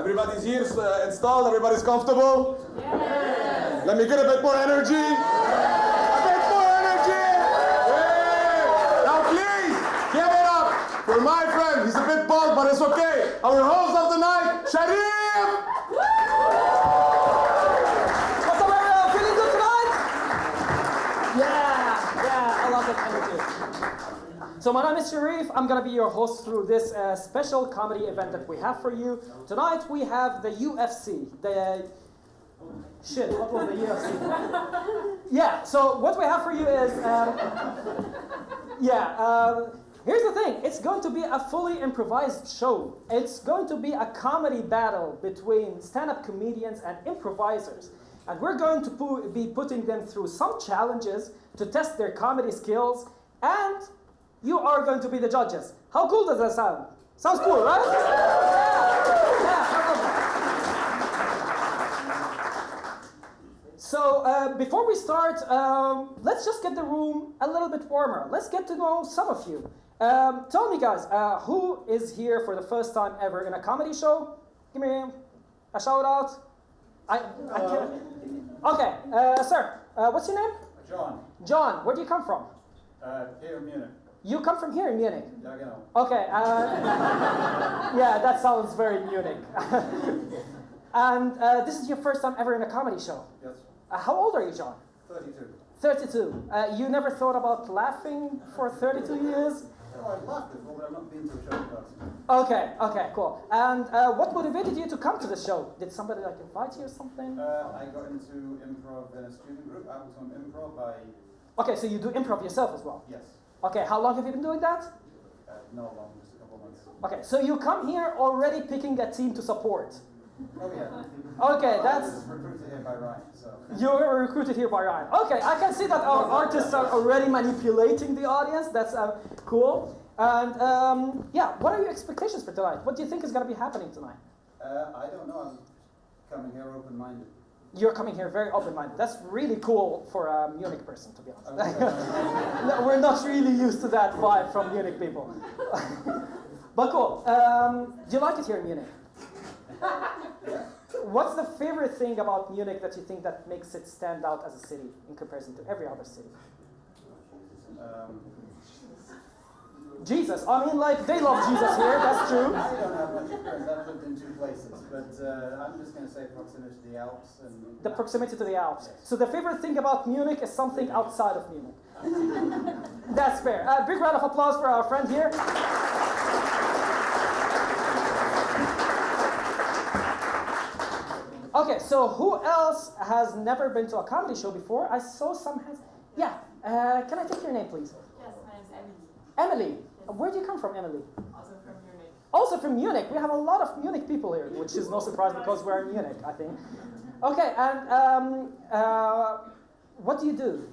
Everybody's here installed, everybody's comfortable? Yes. Let me get a bit more energy. A bit more energy. Yeah. Now please, give it up for my friend. He's a bit bald, but it's okay. Our host of the night, Sharif. What's up, everyone? Feeling good tonight? Yeah, I love that energy. So my name is Sharif. I'm going to be your host through this special comedy event that we have for you. Tonight we have the UFC. What was the UFC? Yeah, so what we have for you is, here's the thing. It's going to be a fully improvised show. It's going to be a comedy battle between stand-up comedians and improvisers. And we're going to be putting them through some challenges to test their comedy skills, and you are going to be the judges. How cool does that sound? Sounds cool, right? So before we start, let's just get the room a little bit warmer. Let's get to know some of you. Tell me, guys, who is here for the first time ever in a comedy show? Give me a shout out. I can't. Okay, sir, what's your name? John. John, where do you come from? Here in Munich. You come from here in Munich? Yeah, genau. Okay, yeah, that sounds very Munich. And this is your first time ever in a comedy show? Yes. How old are you, John? 32. 32. You never thought about laughing for 32 years? No, I've laughed before, but I've not been to a show first. Okay, cool. And what motivated you to come to the show? Did somebody invite you or something? I got into improv in a student group, Appleton Improv, by... Okay, so you do improv yourself as well? Yes. Okay, how long have you been doing that? No long, just a couple of months. Okay, so you come here already picking a team to support. Oh yeah. Okay, that's... I was recruited here by Ryan, so... You were recruited here by Ryan. Okay, I can see that our artists are already manipulating the audience. That's cool. And what are your expectations for tonight? What do you think is going to be happening tonight? I don't know, I'm coming here open-minded. You're coming here very open-minded. That's really cool for a Munich person, to be honest. Okay. No, we're not really used to that vibe from Munich people. But cool. Do you like it here in Munich? What's the favorite thing about Munich that you think that makes it stand out as a city in comparison to every other city? Jesus. I mean, they love Jesus here, that's true. I don't have much experience, I've lived in 2 places, but I'm just going to say proximity to the Alps. And The proximity to the Alps. Yes. So the favorite thing about Munich is something outside of Munich. That's fair. Big round of applause for our friend here. Okay, so who else has never been to a comedy show before? I saw some hands. Yeah, can I take your name, please? Yes, my name is Emily. Emily. Where do you come from, Emily? Also from Munich. Also from Munich. We have a lot of Munich people here, which is no surprise because we're in Munich, I think. Okay, and what do you do?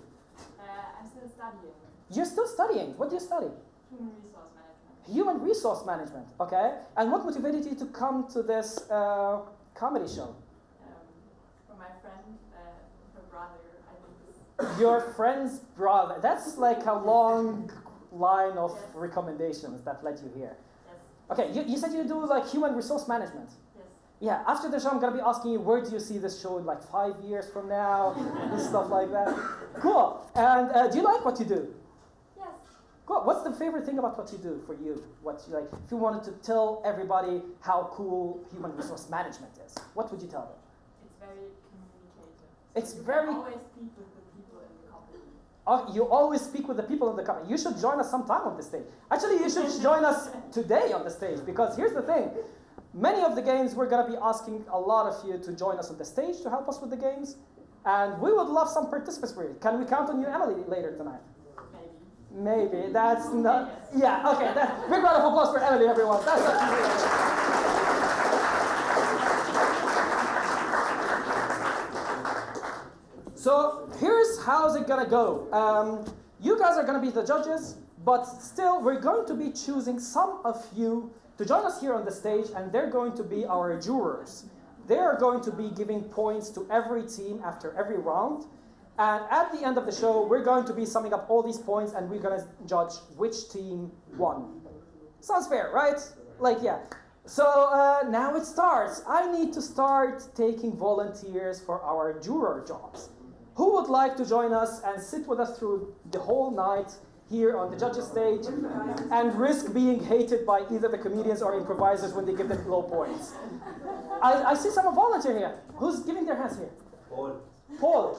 I'm still studying You're still studying. What do you study? human resource management. Human resource management, okay. And what motivated you to come to this comedy show? For my friend, her brother, I think this. Your friend's brother. That's like a long line of Yes. recommendations that led you here. Yes, Okay, you said you do human resource management. yes. Yeah, after the show I'm going to be asking you where do you see this show in 5 years from now and stuff like that. Cool. And do you like what you do? Yes. Cool. What's the favorite thing about what you do for you? What you like? If you wanted to tell everybody how cool human resource management is, what would you tell them? It's very communicative. It's you very- can always speak with the people in the company. You always speak with the people in the company. You should join us sometime on the stage. Actually, you should join us today on the stage because here's the thing. Many of the games we're going to be asking a lot of you to join us on the stage to help us with the games. And we would love some participants for you. Can we count on you, Emily, later tonight? Maybe. Maybe. That's not... Yeah, okay. Big round of applause for Emily, everyone. That's So here's how's it gonna go. You guys are gonna be the judges, but still we're going to be choosing some of you to join us here on the stage, and they're going to be our jurors. They are going to be giving points to every team after every round. And at the end of the show, we're going to be summing up all these points, and we're going to judge which team won. Sounds fair, right? Yeah. So now it starts. I need to start taking volunteers for our juror jobs. Who would like to join us and sit with us through the whole night here on the judges' stage and risk being hated by either the comedians or improvisers when they give them low points? I see someone volunteer here. Who's giving their hands here? Paul. Paul.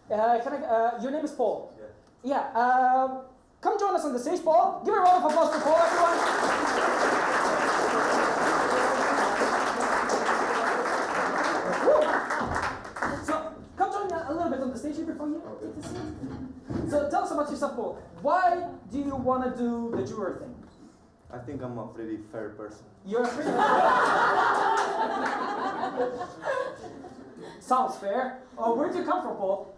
Your name is Paul? Yeah. Yeah. Come join us on the stage, Paul. Give a round of applause for Paul, everyone. So, come join me a little bit on the stage here before you take the seat. So, tell us about yourself, Paul. Why do you want to do the juror thing? I think I'm a pretty fair person. You're a pretty Sounds fair. Where do you come from, Paul?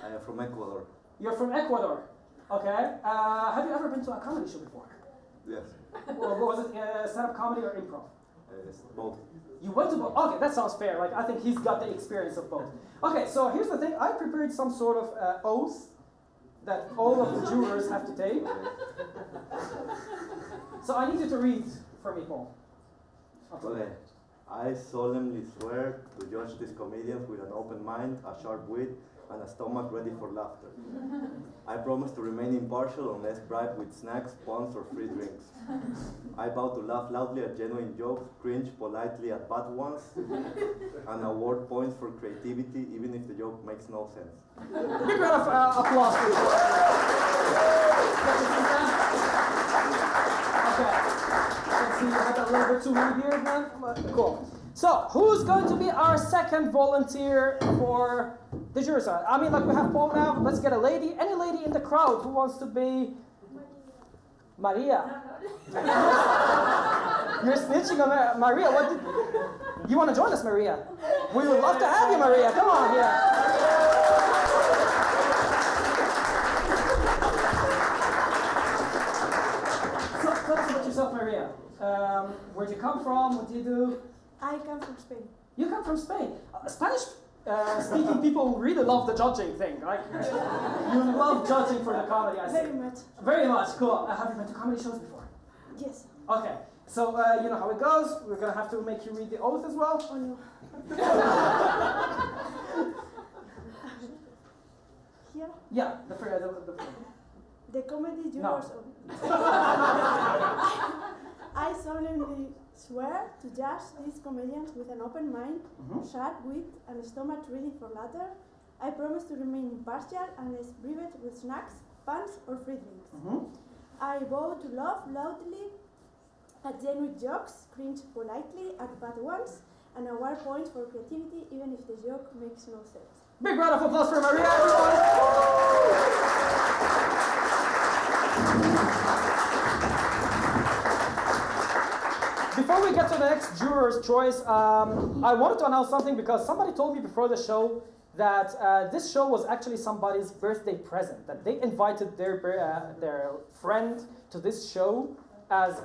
I am from Ecuador. You're from Ecuador. Okay. Have you ever been to a comedy show before? Yes. Or was it stand-up comedy or improv? It's both. You went to both. Okay, that sounds fair. Like I think he's got the experience of both. Okay, so here's the thing. I prepared some sort of oath that all of the jurors have to take. So I need you to read for me, Paul. Okay. I solemnly swear to judge these comedians with an open mind, a sharp wit, and a stomach ready for laughter. I promise to remain impartial unless bribed with snacks, puns, or free drinks. I vow to laugh loudly at genuine jokes, cringe politely at bad ones, and award points for creativity even if the joke makes no sense. Big round of applause, please. Okay. Let's see, you had a little bit too many beers, man. Cool. So, who's going to be our second volunteer for the jury side? I mean, like we have Paul now. Let's get a lady. Any lady in the crowd who wants to be Maria? You're snitching on Maria. What did you want to join us, Maria? We would love to have you, Maria. Come on, yeah. So, tell us about yourself, Maria. Where'd you come from? What do you do? I come from Spain. You come from Spain. Spanish speaking people really love the judging thing, right? You love judging for the comedy, I see. Very much. Very much, cool. Have you been to comedy shows before? Yes. Okay, so you know how it goes. We're gonna have to make you read the oath as well. Oh no. Here? Yeah, the The comedy No. jurors. I solemnly swear to judge these comedians with an open mind, sharp wit, and a stomach ready for laughter. I promise to remain impartial unless bribed with snacks, puns, or free drinks. I vow to laugh loudly at genuine jokes, cringe politely at bad ones, and award points for creativity even if the joke makes no sense. Big round of applause for Maria, everyone! Before we get to the next juror's choice, I wanted to announce something because somebody told me before the show that this show was actually somebody's birthday present, that they invited their friend to this show as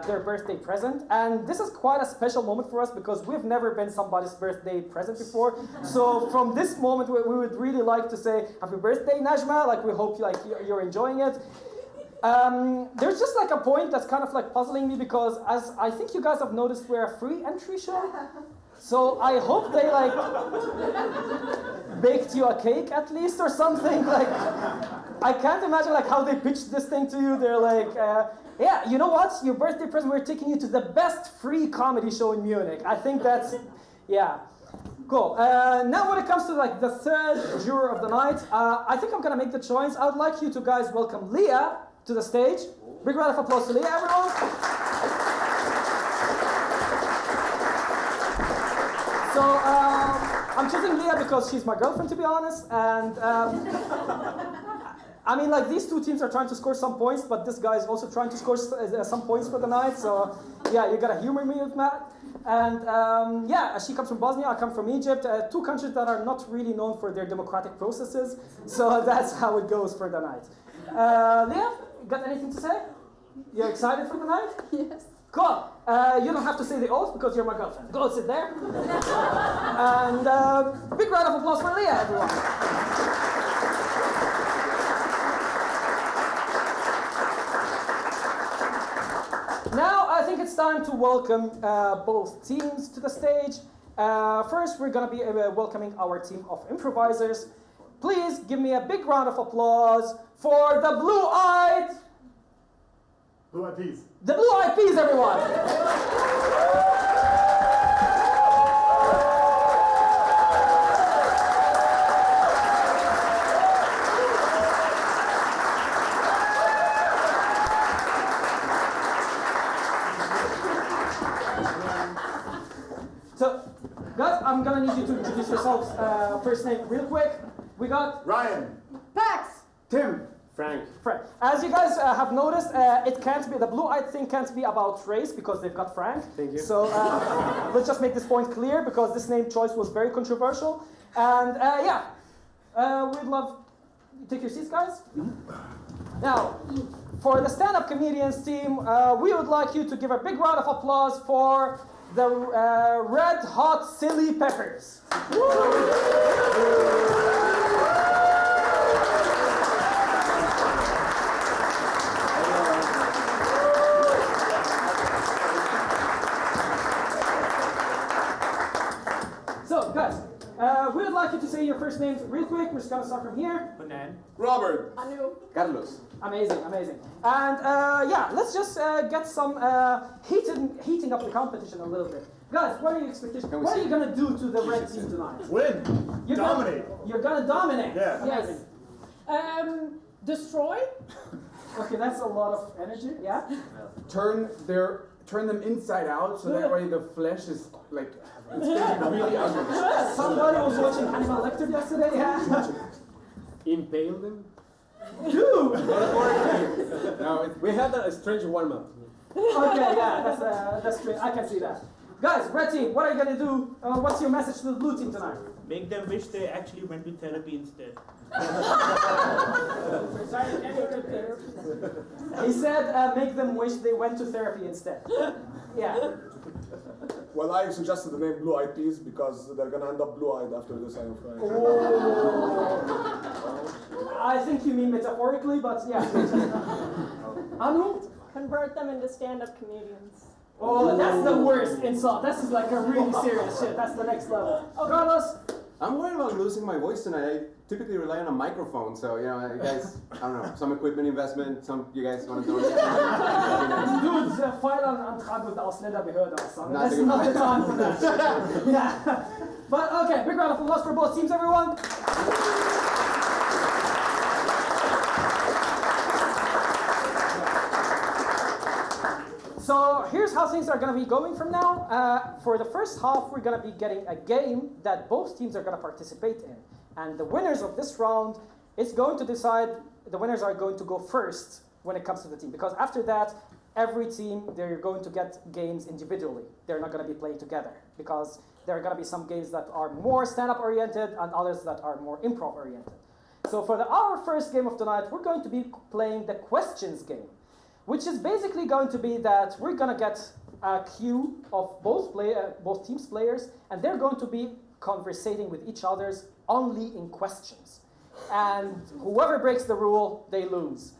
their birthday present. And this is quite a special moment for us because we've never been somebody's birthday present before. So from this moment, we would really like to say, happy birthday, Najma. Like, we hope you're enjoying it. There's just like a point that's kind of like puzzling me because as I think you guys have noticed, we're a free entry show. So I hope they like baked you a cake at least or something. Like, I can't imagine like how they pitched this thing to you. They're like, yeah, you know what? Your birthday present, we're taking you to the best free comedy show in Munich. I think that's, yeah. Cool. Now when it comes to like the third juror of the night, I think I'm gonna make the choice. I would like you to guys welcome Leah to the stage. Big round of applause to Leah, everyone. So I'm choosing Leah because she's my girlfriend, to be honest, and I mean, like, these two teams are trying to score some points, but this guy is also trying to score some points for the night. So yeah, you gotta humor me with that. And yeah, she comes from Bosnia, I come from Egypt, two countries that are not really known for their democratic processes. So that's how it goes for the night. Leah, got anything to say? You're excited for the night? Yes. Cool. You don't have to say the oath because you're my girlfriend. Go sit there. And big round of applause for Leah, everyone. Now I think it's time to welcome both teams to the stage. First, we're going to be welcoming our team of improvisers. Please give me a big round of applause for the Blue-Eyed... Blue-Eyed Peas. The Blue-Eyed Peas, everyone! So, guys, I'm gonna need you to introduce yourselves. First name, real quick. We got Ryan. Pax! Tim. Frank. Frank. As you guys have noticed, it can't be the blue-eyed thing can't be about race because they've got Frank. Thank you. So let's just make this point clear because this name choice was very controversial. And we'd love take your seats, guys. Now, for the stand-up comedians team, we would like you to give a big round of applause for the Red Hot Silly Peppers. So, guys, we would like you to say your first names real quick. We're just gonna start from here. Banan. Robert. Anu. Carlos. Amazing, amazing. And let's just get some heating up the competition a little bit. Guys, what are your expectations? What are you gonna do to the red team tonight? Win. Dominate. You're gonna dominate. Yeah. Amazing. Destroy. Okay, that's a lot of energy. Yeah. Turn them inside out so that way the flesh is like it's gonna be really ugly. Somebody was watching Hannibal Lecter yesterday. Yeah. Impale them? Dude. No, We had a strange warm-up. Okay, yeah, that's great. I can see that. Guys, red team, what are you gonna do? What's your message to the blue team tonight? Make them wish they actually went to therapy instead. He said, make them wish they went to therapy instead. Yeah. Well, I suggested the name Blue-Eyed Peas because they're gonna end up blue-eyed after this, I'm afraid. Oh. I think you mean metaphorically, but yeah. Anu? Convert them into stand-up comedians. Oh, that's the worst insult. This is like a really serious shit. That's the next level. Carlos? I'm worried about losing my voice tonight. I typically rely on a microphone, so you guys, I don't know, some equipment investment, you guys want to donate? Dude, file an Antrag with the Ausländerbehörde or something. Not That's a good not the time for that. Yeah. But okay, big round of applause for both teams, everyone. So here's how things are going to be going from now. For the first half, we're going to be getting a game that both teams are going to participate in. And the winners of this round is going to decide, the winners are going to go first when it comes to the team. Because after that, every team, they're going to get games individually. They're not going to be playing together. Because there are going to be some games that are more stand-up oriented and others that are more improv oriented. So for our first game of the night, we're going to be playing the questions game, which is basically going to be that we're going to get a queue of both teams' players, and they're going to be conversating with each other's only in questions. And whoever breaks the rule, they lose.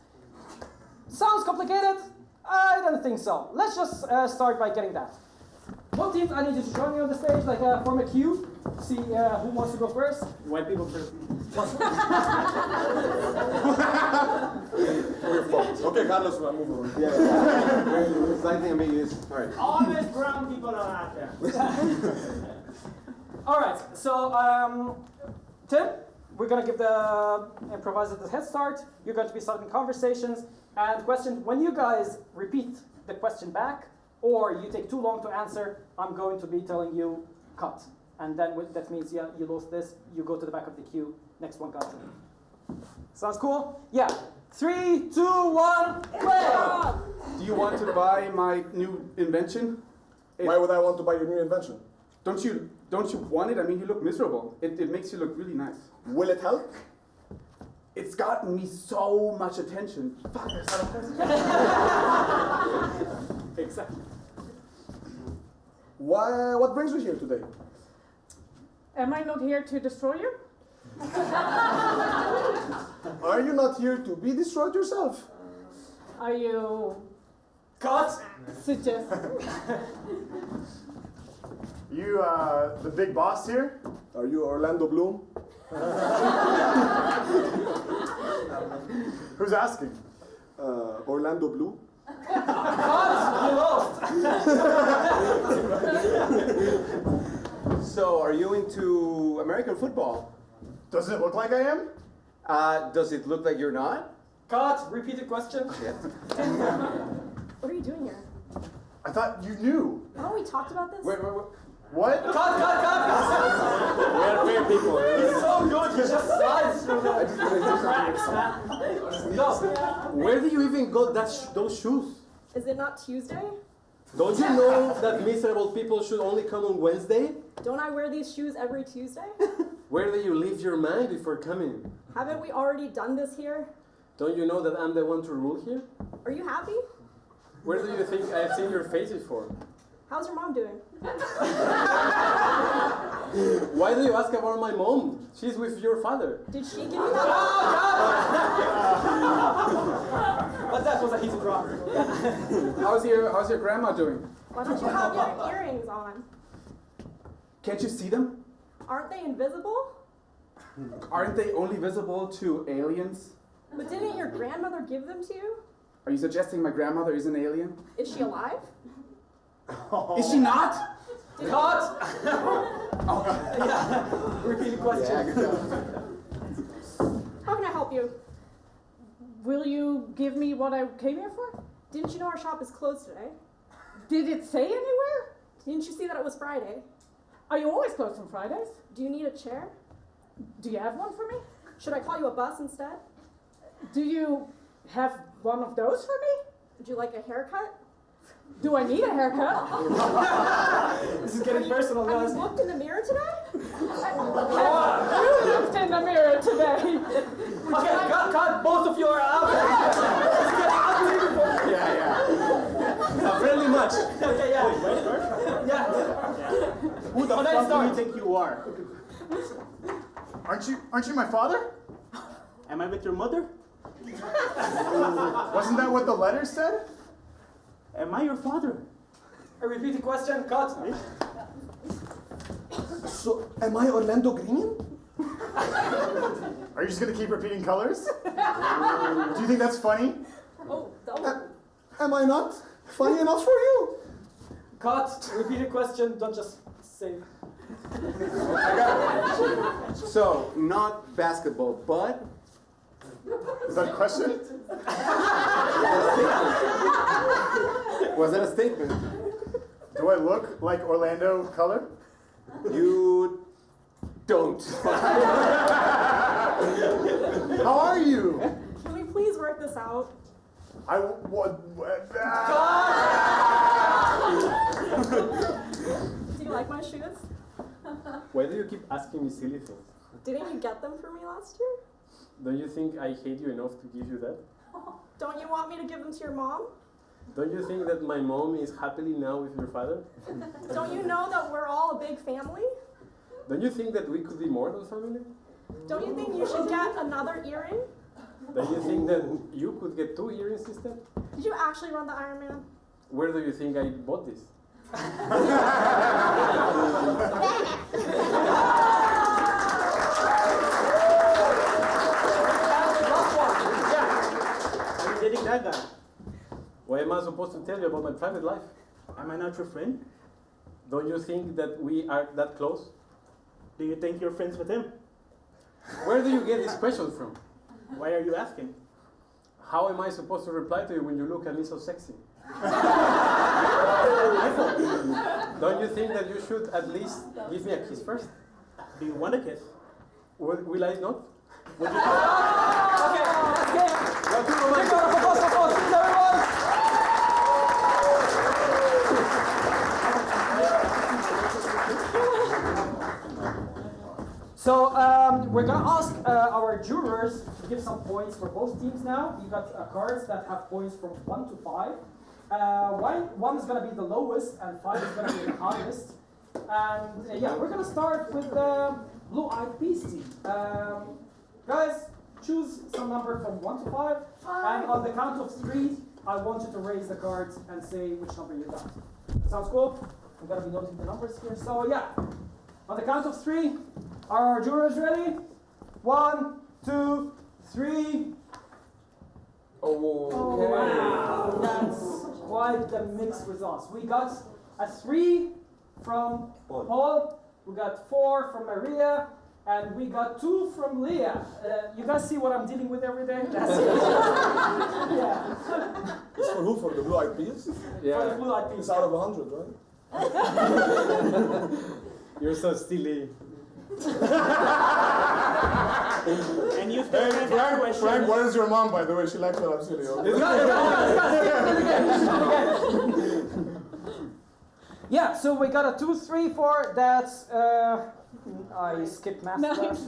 Sounds complicated? I don't think so. Let's just start by getting that. Both teams, I need you to join me on the stage, like form a queue. See who wants to go first. White people first. Okay, Carlos, move on. Yeah. Slightly ambiguous. All right. Always brown people are out there. All right, so Tim, we're going to give the improviser the head start. You're going to be starting conversations and questions. When you guys repeat the question back, or you take too long to answer, I'm going to be telling you cut. And then that means you lost this, you go to the back of the queue, next one comes in. Sounds cool? Yeah. 3, 2, 1, play! Do you want to buy my new invention? Why would I want to buy your new invention? Don't you want it? I mean, you look miserable. It makes you look really nice. Will it help? It's gotten me so much attention. Fuck, I saw the Exactly. What brings you here today? Am I not here to destroy you? Are you not here to be destroyed yourself? Are you Cut. Suggest. You, the big boss here? Are you Orlando Bloom? Who's asking? Orlando Blue? Cut. You lost. So, are you into American football? Doesn't it look like I am? Does it look like you're not? Cut. Repeat the question. What are you doing here? I thought you knew. Haven't we talked about this? Wait. What? Cut. We are fair people. He's so good. He just slides through I that. just want to do something. Go. Where do you even got those shoes? Is it not Tuesday? Don't you know that miserable people should only come on Wednesday? Don't I wear these shoes every Tuesday? Where do you leave your mind before coming? Haven't we already done this here? Don't you know that I'm the one to rule here? Are you happy? Where do you think I have seen your face before? How's your mom doing? Why do you ask about my mom? She's with your father. Did she give you that? But that was a easy drop. How's your grandma doing? Why don't you have your earrings on? Can't you see them? Aren't they invisible? Aren't they only visible to aliens? But didn't your grandmother give them to you? Are you suggesting my grandmother is an alien? Is she alive? Is she not? Cut. Yeah. Repeat the question. How can I help you? Will you give me what I came here for? Didn't you know our shop is closed today? Did it say anywhere? Didn't you see that it was Friday? Are you always closed on Fridays? Do you need a chair? Do you have one for me? Should I call you a bus instead? Do you have one of those for me? Would you like a haircut? Do I need a haircut? This is getting personal, Have guys. you looked in the mirror today? You looked in the mirror today. Okay, cut. Both of you are out. It's getting unbelievable. Yeah. A friendly match. Okay, yeah. Yeah. Who the let's fuck do start. you think you are? Aren't you my father? Am I with your mother? Wasn't that what the letter said? Am I your father? I repeat the question. Cut. So, am I Orlando Green? Are you just gonna keep repeating colors? Do you think that's funny? Oh, double. Am I not funny enough for you? Cut. Repeat the question. Don't just say. So, not basketball, but Is that a question? was that a statement? Do I look like Orlando color? You don't. How are you? Can we please work this out? I what? Do you like my shoes? Why do you keep asking me silly things? Didn't you get them for me last year? Don't you think I hate you enough to give you that? Don't you want me to give them to your mom? Don't you think that my mom is happily now with your father? Don't you know that we're all a big family? Don't you think that we could be more than family? Don't you think you should get another earring? Don't you think that you could get 2 earrings instead? Did you actually run the Ironman? Where do you think I bought this? Are you dating that guy? Why am I supposed to tell you about my private life? Am I not your friend? Don't you think that we are that close? Do you think you're friends with him? Where do you get these questions from? Why are you asking? How am I supposed to reply to you when you look at me so sexy? Don't you think that you should at least give me a kiss first? Do you want a kiss? Will I not? Okay, let's get it. Big round of applause, please, everyone. So we're gonna ask our jurors to give some points for both teams now. You got cards that have points from 1 to 5. One is gonna be the lowest, and 5 is gonna be the highest. And yeah, we're gonna start with the Blue Eyed Peas team. Guys, choose some number from 1 to 5, and on the count of 3, I want you to raise the cards and say which number you got. Sounds cool? I'm gonna be noting the numbers here. So yeah, on the count of 3, are our jurors ready? 1, 2, 3. Okay. Wow, that's quite the mixed results. We got a 3 from Paul, we got 4 from Maria, and we got 2 from Leah. You guys see what I'm dealing with every day? That's it. Yeah. It's for who? For the Blue Eyed Peas? Yeah. For the Blue Eyed Peas. It's out of 100, right? You're so silly. And you still Hey, Frank, what is your mom, by the way? She likes that I'm silly. Okay? Yeah, so we got a 2, 3, 4. That's I skipped math class.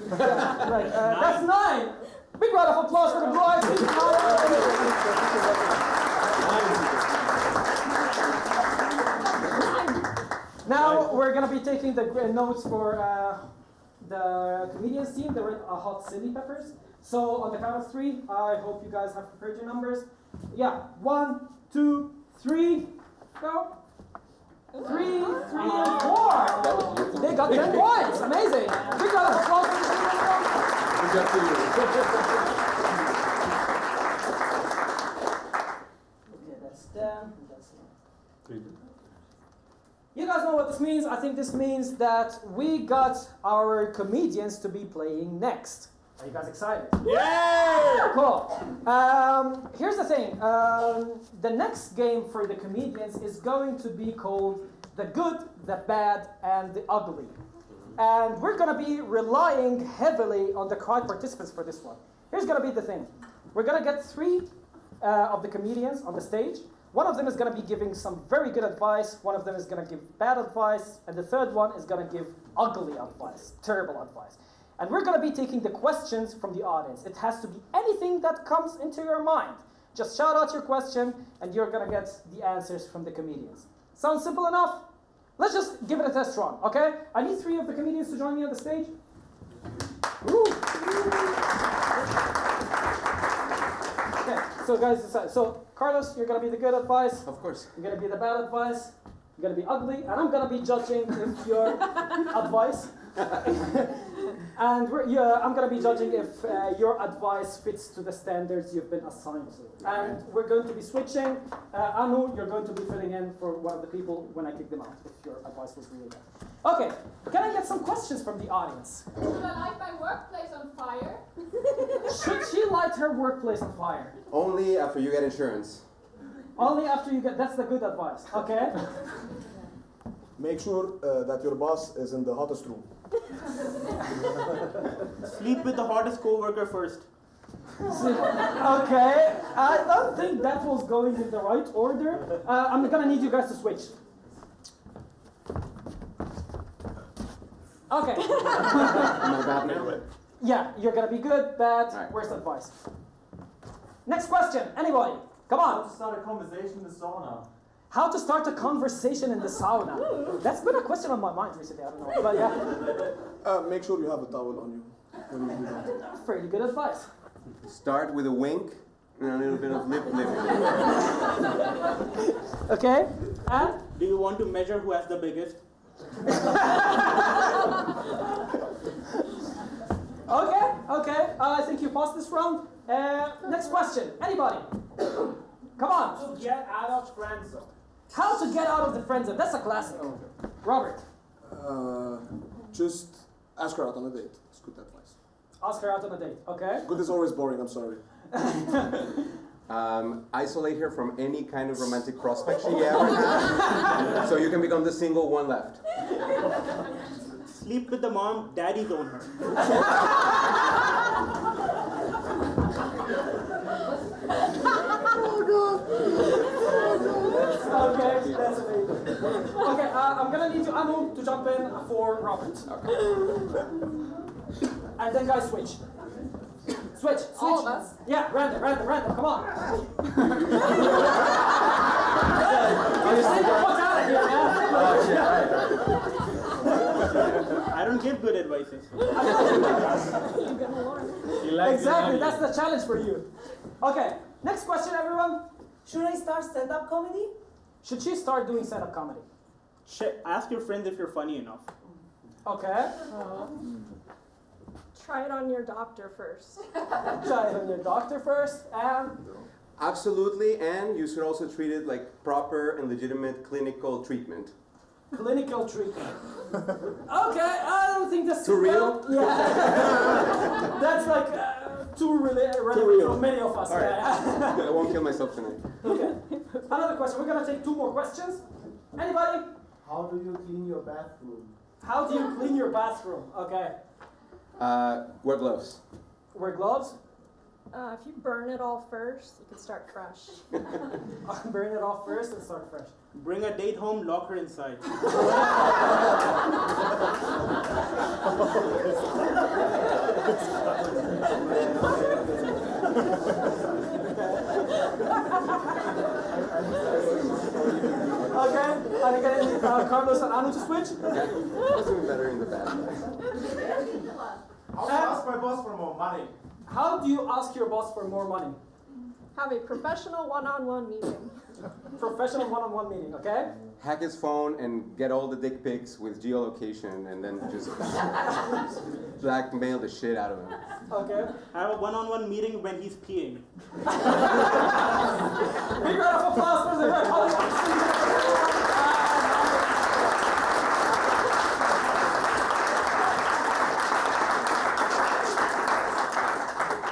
Right, that's 9. Big round of applause for the Blue Eyed Peas. Now we're gonna be taking the notes for the comedians team. They're hot chili peppers. So on the count of 3, I hope you guys have prepared your numbers. Yeah, 1, 2, 3, go. 3, 3, and 4. They got 10 points. Amazing. Big round of applause for the team. Good job to you. Okay, that's 10. That's 3. You guys know what this means. I think this means that we got our comedians to be playing next. Are you guys excited? Yeah! Cool. Here's the thing. The next game for the comedians is going to be called The Good, the Bad, and the Ugly. And we're going to be relying heavily on the crowd participants for this one. Here's going to be the thing. We're going to get 3 of the comedians on the stage. One of them is going to be giving some very good advice, one of them is going to give bad advice, and the third one is going to give ugly advice, terrible advice. And we're going to be taking the questions from the audience. It has to be anything that comes into your mind. Just shout out your question, and you're going to get the answers from the comedians. Sounds simple enough? Let's just give it a test run, okay? I need 3 of the comedians to join me on the stage. Woo. Okay, so guys, so Carlos, you're gonna be the good advice. Of course. You're gonna be the bad advice. You're gonna be ugly, and I'm gonna be judging if your advice. And I'm gonna be judging if your advice fits to the standards you've been assigned to. And we're going to be switching. Anu, you're going to be filling in for one of the people when I kick them out, if your advice was really bad. Okay, can I get some questions from the audience? Should I light my workplace on fire? Should she light her workplace on fire? Only after you get insurance. Only after you get, that's the good advice, okay? Make sure that your boss is in the hottest room. Sleep with the hottest coworker first. Okay, I don't think that was going in the right order. I'm gonna need you guys to switch. Okay. Am I bad now? Yeah, you're gonna be good, bad, Right. worst advice. Next question, anybody? Come on. How to start a conversation in the sauna? How to start a conversation in the sauna? That's been a question on my mind recently, I don't know. But yeah. Make sure you have a towel on you when you do that. Pretty good advice. Start with a wink and a little bit of lip licking. Okay, and? Do you want to measure who has the biggest? Okay. I think you passed this round. Next question. Anybody? Come on. To get out of friend zone. How to get out of the friend zone? That's a classic. Robert. Just ask her out on a date. It's good advice. Ask her out on a date. Okay. Good is always boring. I'm sorry. Isolate her from any kind of romantic prospect she ever had, so you can become the single one left. Sleep with the mom, daddy's own her. Okay, that's amazing. Okay, I'm gonna need you, Anu, to jump in for Robert. Okay. And then guys switch. Switch. All of us? Yeah, random, come on. You say the fuck out of here, man. I don't give good advices. Exactly, that's the challenge for you. Okay, next question, everyone. Should I start stand-up comedy? Should she start doing stand-up comedy? Ask your friends if you're funny enough. Okay. Try it on your doctor first. Try it on your doctor first. And Absolutely, and you should also treat it like proper and legitimate clinical treatment. clinical treatment. Okay, I don't think that's Too real? Yeah. That's like too relevant real. for many of us. All right. Yeah. I won't kill myself tonight. Okay. Another question. We're gonna take 2 more questions. Anybody? How do you clean your bathroom? How do you clean your bathroom? Okay. Wear gloves. Wear gloves. If you burn it all first, you can start fresh. Burn it off first and start fresh. Bring a date home, lock her inside. Okay. Are you getting Carlos and Anu to switch? Okay. That's even better in the bathroom. How to ask my boss for more money? How do you ask your boss for more money? Have a professional one-on-one meeting. Professional one-on-one meeting, okay? Hack his phone and get all the dick pics with geolocation and then just blackmail the shit out of him. Okay. Have a one-on-one meeting when he's peeing. Big round of applause for the Red Hollywood.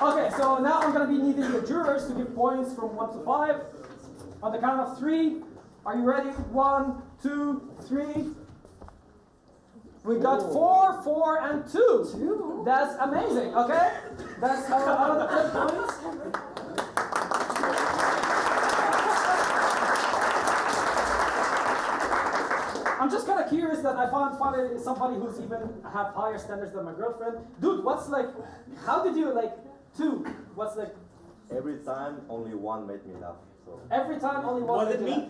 Okay, so now I'm going to be needing the jurors to give points from 1 to 5. On the count of 3, are you ready? 1, 2, 3. We got 4, 4, and 2. That's amazing, okay? That's out of the 10 points. I'm just kind of curious that I found finally somebody who's even have higher standards than my girlfriend. Dude, what's like, how did you like, 2? What's like? Every time, only one made me laugh. So Every time only one. Was it me?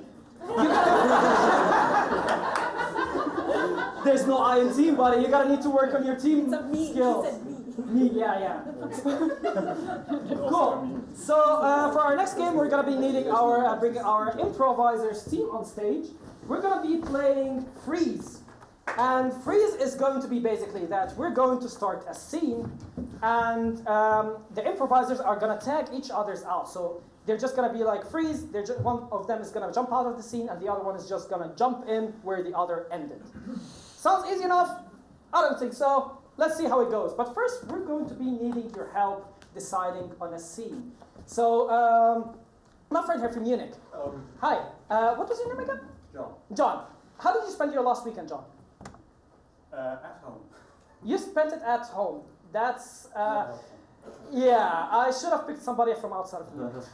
There's no I in team, buddy. You gotta need to work on your team skills. He said me. Me, yeah. Cool. So for our next game, we're gonna be needing our bringing our improvisers team on stage. We're gonna be playing Freeze, and Freeze is going to be basically that we're going to start a scene, and the improvisers are gonna tag each other's out. So they're just gonna be like freeze. One of them is gonna jump out of the scene, and the other one is just gonna jump in where the other ended. Sounds easy enough? I don't think so. Let's see how it goes. But first, we're going to be needing your help deciding on a scene. So, my friend here from Munich. Hi. What was your name again? John. John. How did you spend your last weekend, John? At home. You spent it at home. That's. Yeah, I should have picked somebody from outside of Munich.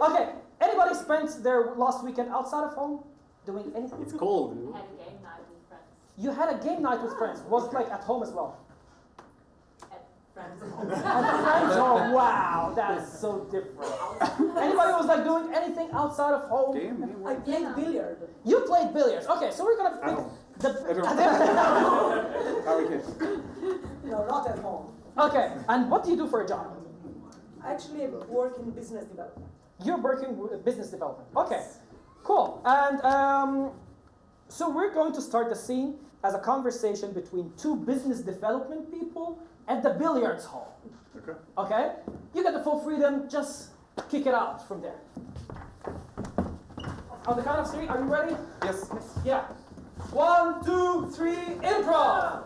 Okay. Anybody spent their last weekend outside of home? Doing anything? It's cold. Had a game night with friends. You had a game night with friends. Was it like at home as well? At friends' home. At friends' home. Wow, that's so different. Anybody was like doing anything outside of home? I played billiard. You played billiards. Okay, so we're gonna pick No, not at home. Okay, and what do you do for a job? I actually work in business development. You're working with business development. Okay, cool. And so we're going to start the scene as a conversation between 2 business development people at the billiards hall. Okay. Okay? You get the full freedom, just kick it out from there. On the count of 3, are you ready? Yes. Yeah. 1, 2, 3, improv!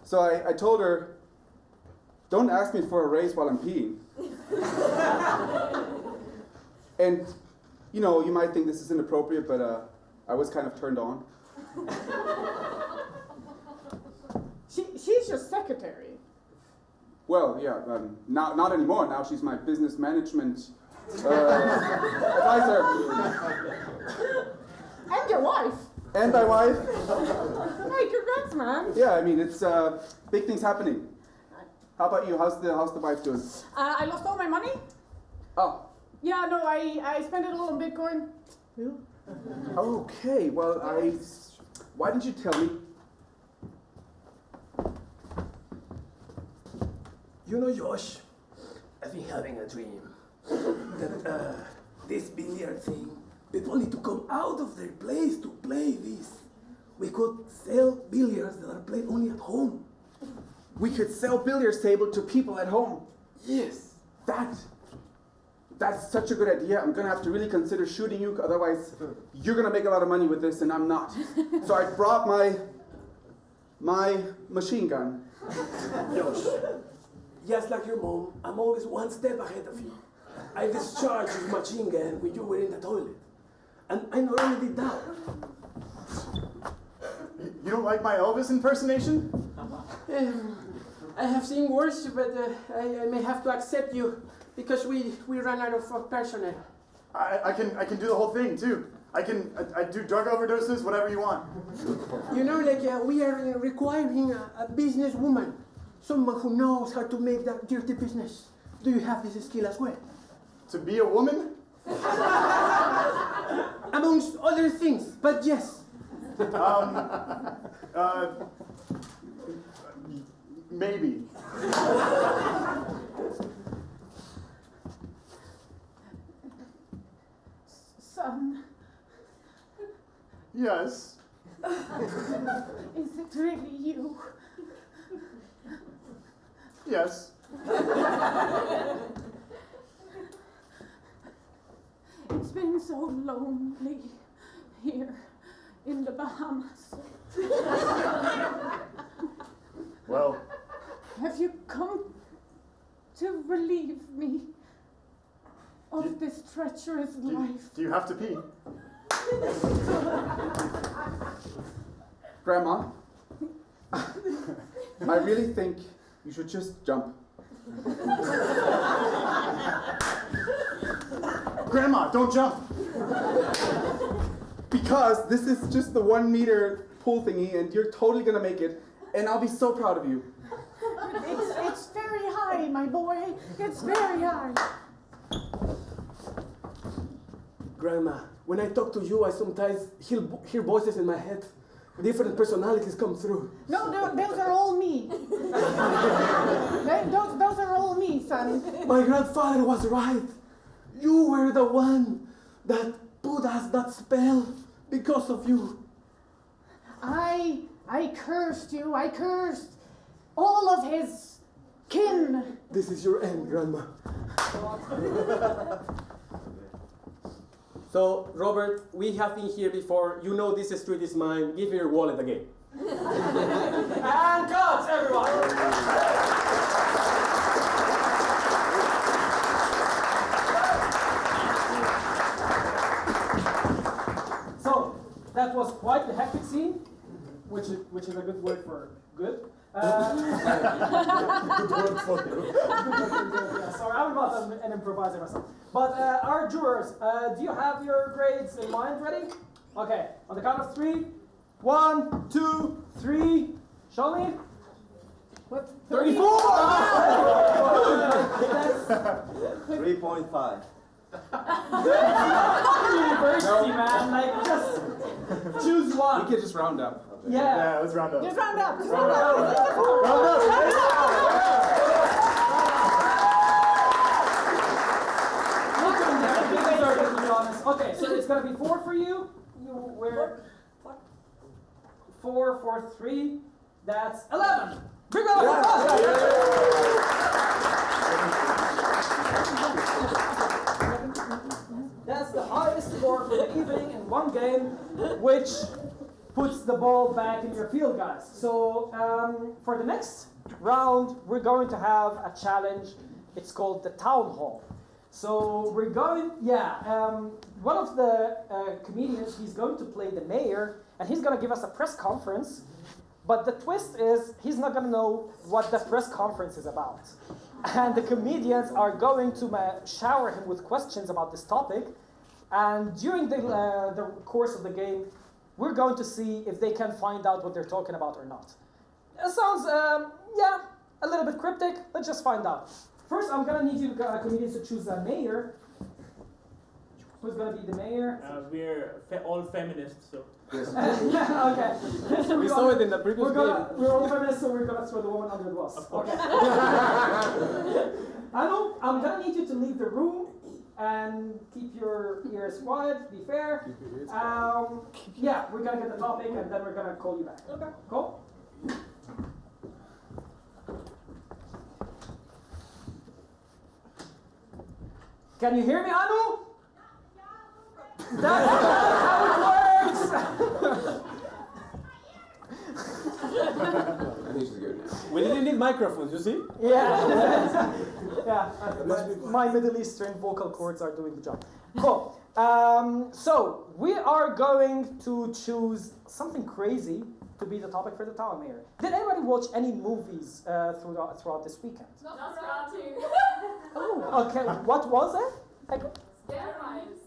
So I told her, don't ask me for a raise while I'm peeing. And, you know, you might think this is inappropriate, but I was kind of turned on. She's your secretary. Well, yeah, not anymore. Now she's my business management advisor. And your wife. And my wife. Hey, congrats, man. Yeah, I mean, it's big things happening. How about you? How's the wife doing? I lost all my money. Oh. Yeah, no, I spent it all on Bitcoin. Okay, well, why didn't you tell me? You know, Josh, I've been having a dream. that this billiard thing, people need to come out of their place to play this. We could sell billiards that are played only at home. We could sell billiards table to people at home. Yes. That's such a good idea. I'm gonna have to really consider shooting you, otherwise you're gonna make a lot of money with this and I'm not. So I brought my machine gun. Josh, just like your mom, I'm always one step ahead of you. I discharged this machine gun when you were in the toilet. And I not only did that. You don't like my Elvis impersonation? I have seen worse, but I may have to accept you because we ran out of personnel. I can do the whole thing too. I do drug overdoses, whatever you want. You know, like we are requiring a businesswoman, someone who knows how to make that dirty business. Do you have this skill as well? To be a woman? Amongst other things, but yes. Maybe. Son, Yes. is it really you? Yes. It's been so lonely here in the Bahamas. Well, Have you come to relieve me of this treacherous life? do you have to pee? Grandma, I really think you should just jump. Grandma, don't jump. Because this is just the 1 meter pull thingy and you're totally gonna make it and I'll be so proud of you. It's very high, my boy. It's very high. Grandma, when I talk to you, I sometimes hear voices in my head. Different personalities come through. No, those are all me. Those are all me, son. My grandfather was right. You were the one that put us that spell because of you. I cursed you. I cursed all of his kin. This is your end, Grandma. So, Robert, we have been here before. You know this street is mine. Give me your wallet again. And cut, everyone! So, that was quite the hectic scene, which is a good word for good. Good word for good. Yeah, sorry, I'm not an improviser myself. But our jurors, do you have your grades in mind ready? Okay, on the count of 3. 1, 2, 3. Show me. What? 34! 3.5. University, man. Like, just choose one. We could just round up. Yeah. Let's round up. Just round up. Okay, so it's gonna be 4 for you. You were 4 for 3. That's 11. Big round of applause. That's the highest score for the evening in one game, which puts the ball back in your field, guys. So for the next round, we're going to have a challenge. It's called the Town Hall. So we're going, one of the comedians, he's going to play the mayor, and he's going to give us a press conference. But the twist is, he's not going to know what the press conference is about. And the comedians are going to shower him with questions about this topic. And during the course of the game, we're going to see if they can find out what they're talking about or not. It sounds, a little bit cryptic. Let's just find out. First, I'm going to need you comedians to choose a mayor. Who's going to be the mayor? We're all feminists, so. Okay. So We saw it in the previous game. We're all feminists, so we're going to throw the woman under the bus. Okay. I'm going to need you to leave the room and keep your ears quiet, be fair. Yeah, we're gonna get the topic and then we're gonna call you back. Okay. Cool? Can you hear me, Anu? That's how it works! We didn't need microphones, you see? Yeah. Yeah. My Middle Eastern vocal cords are doing the job. Cool. So we are going to choose something crazy to be the topic for the town mayor. Did anybody watch any movies throughout this weekend? Nosferatu. Oh, okay. What was it? Vampires.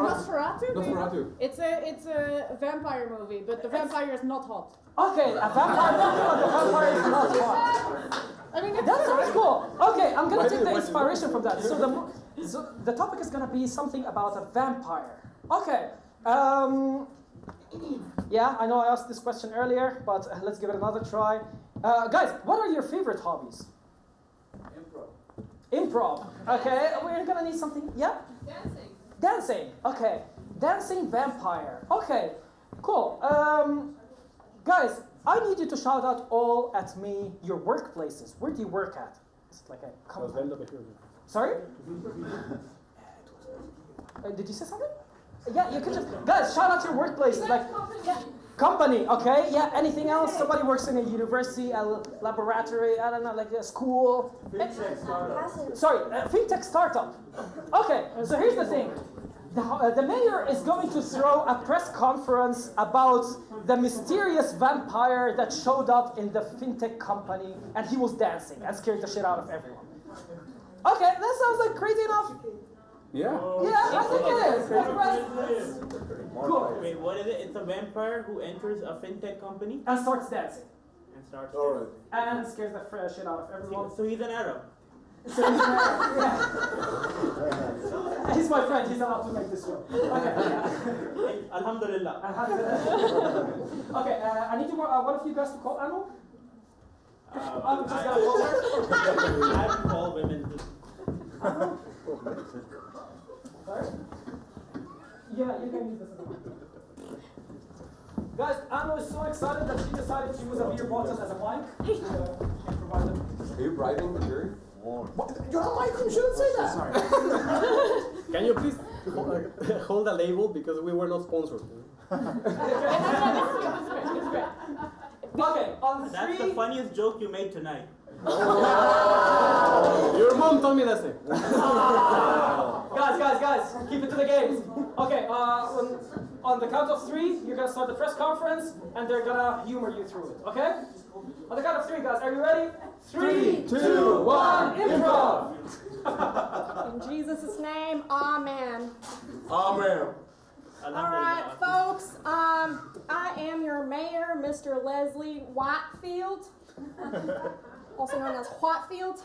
Nosferatu? It's a vampire movie, but the vampire is not hot. Okay, a vampire movie, but the vampire is not hot. I mean, That sounds cool. Okay, I'm gonna take the inspiration from that. So the topic is gonna be something about a vampire. Okay. Yeah, I know I asked this question earlier, but let's give it another try. Guys, what are your favorite hobbies? Improv. Okay, we're gonna need something. Yeah? Dancing. Okay. Dancing vampire. Okay. Cool. Guys, I need you to shout out all at me your workplaces. Where do you work at? Is it like a company? Sorry? Did you say something? Yeah, you can just guys shout out your workplaces. Like company, okay? Yeah, anything else? Somebody works in a university, a laboratory, I don't know, like a school. Fintech startup. Sorry, fintech startup. Okay, so here's the thing. The mayor is going to throw a press conference about the mysterious vampire that showed up in the fintech company and he was dancing and scared the shit out of everyone. Okay, that sounds like crazy enough. Yeah. Yeah, I think it is. Cool. Wait, what is it? It's a vampire who enters a fintech company and starts dancing. And starts. All right. And scares the shit out of everyone. So he's an Arab. So he's an Arab. Yeah. He's my friend. He's allowed to make this joke. Okay. Yeah. Alhamdulillah. Okay. I need one of you guys to call Anu. I'm just gonna call her. I haven't called women. Anu. Sorry? Yeah, you can use this as well. Guys, Anu is so excited that she decided to use a beer bottle as a mic. Are you bribing the jury? What? You're on mic, you shouldn't say that. Sorry. Can you please hold a label because we were not sponsored? Okay, on That's the funniest joke you made tonight. Your mom told me that same. Guys, keep it to the games. Okay, on the count of 3, you're gonna start the press conference, and they're gonna humor you through it. Okay? On the count of 3, guys, are you ready? 3, 2, 1, improv. In Jesus' name, amen. Amen. All right, folks. I am your mayor, Mr. Leslie Whitefield, also known as Whitefield.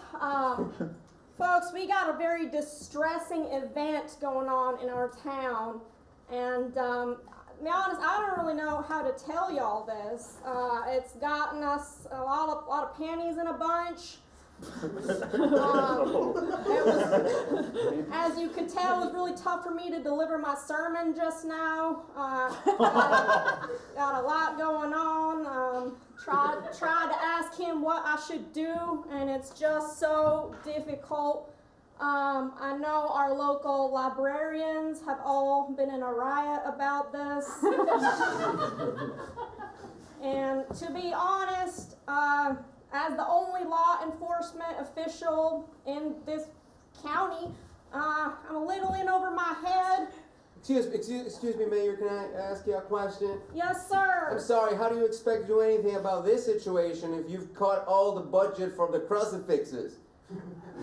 Folks, we got a very distressing event going on in our town, and to be honest, I don't really know how to tell y'all this. It's gotten us a lot of panties in a bunch. As you could tell, it was really tough for me to deliver my sermon just now. Got a lot going on. Tried to ask him what I should do, and it's just so difficult. I know our local librarians have all been in a riot about this. And to be honest, as the only law enforcement official in this county, I'm a little in over my head. Excuse me, Mayor, can I ask you a question? Yes, sir. I'm sorry, how do you expect to do anything about this situation if you've cut all the budget from the crucifixes?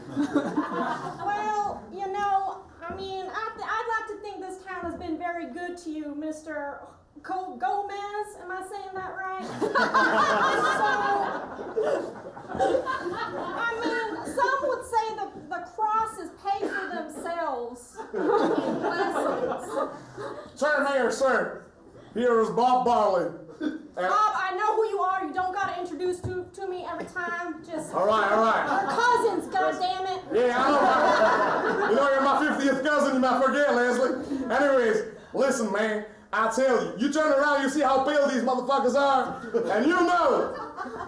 Well, you know, I mean, I'd like to think this town has been very good to you, Mr. Gomez. Am I saying that right? I mean, some would say the crosses pay for themselves. Blessings. Sir, Mayor, sir. Here is Bob Barley. Bob, I know who you are. You don't gotta introduce to me every time. Just All right. we're cousins, goddammit. Yeah, I know. You know, you're my 50th cousin. You might forget, Leslie. Anyways, listen, man. I tell you, you turn around, you see how pale these motherfuckers are, and you know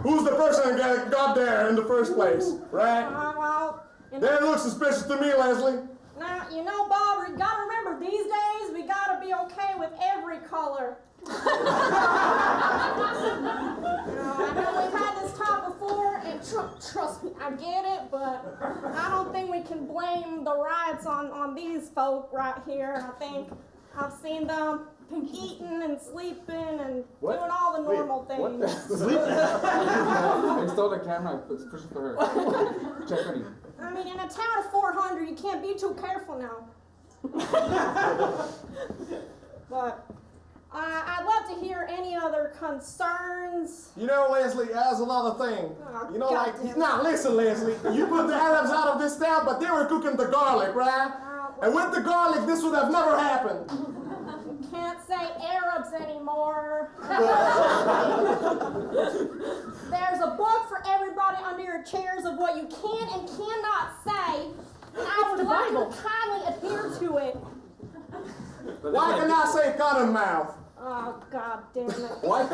who's the person that got there in the first place, right? Well, They look suspicious to me, Leslie. Now, you know, Bob, we gotta remember these days we gotta be okay with every color. I know we've had this talk before, and trust me, I get it, but I don't think we can blame the riots on these folk right here. I think I've seen them eating and sleeping and doing all the normal things. Install the camera, push it for her. Check on you. I mean, in a town of 400, you can't be too careful now. But I'd love to hear any other concerns. You know, Leslie, that's another thing. Oh, You know, like, goddamn. now listen, Leslie, you put the Arabs out of this town, but they were cooking the garlic, right? And with the garlic, this would have never happened. Can't say Arabs anymore. There's a book for everybody under your chairs of what you can and cannot say, and I would like you to kindly adhere to it. Why can I say cotton mouth? Oh, God damn it. What?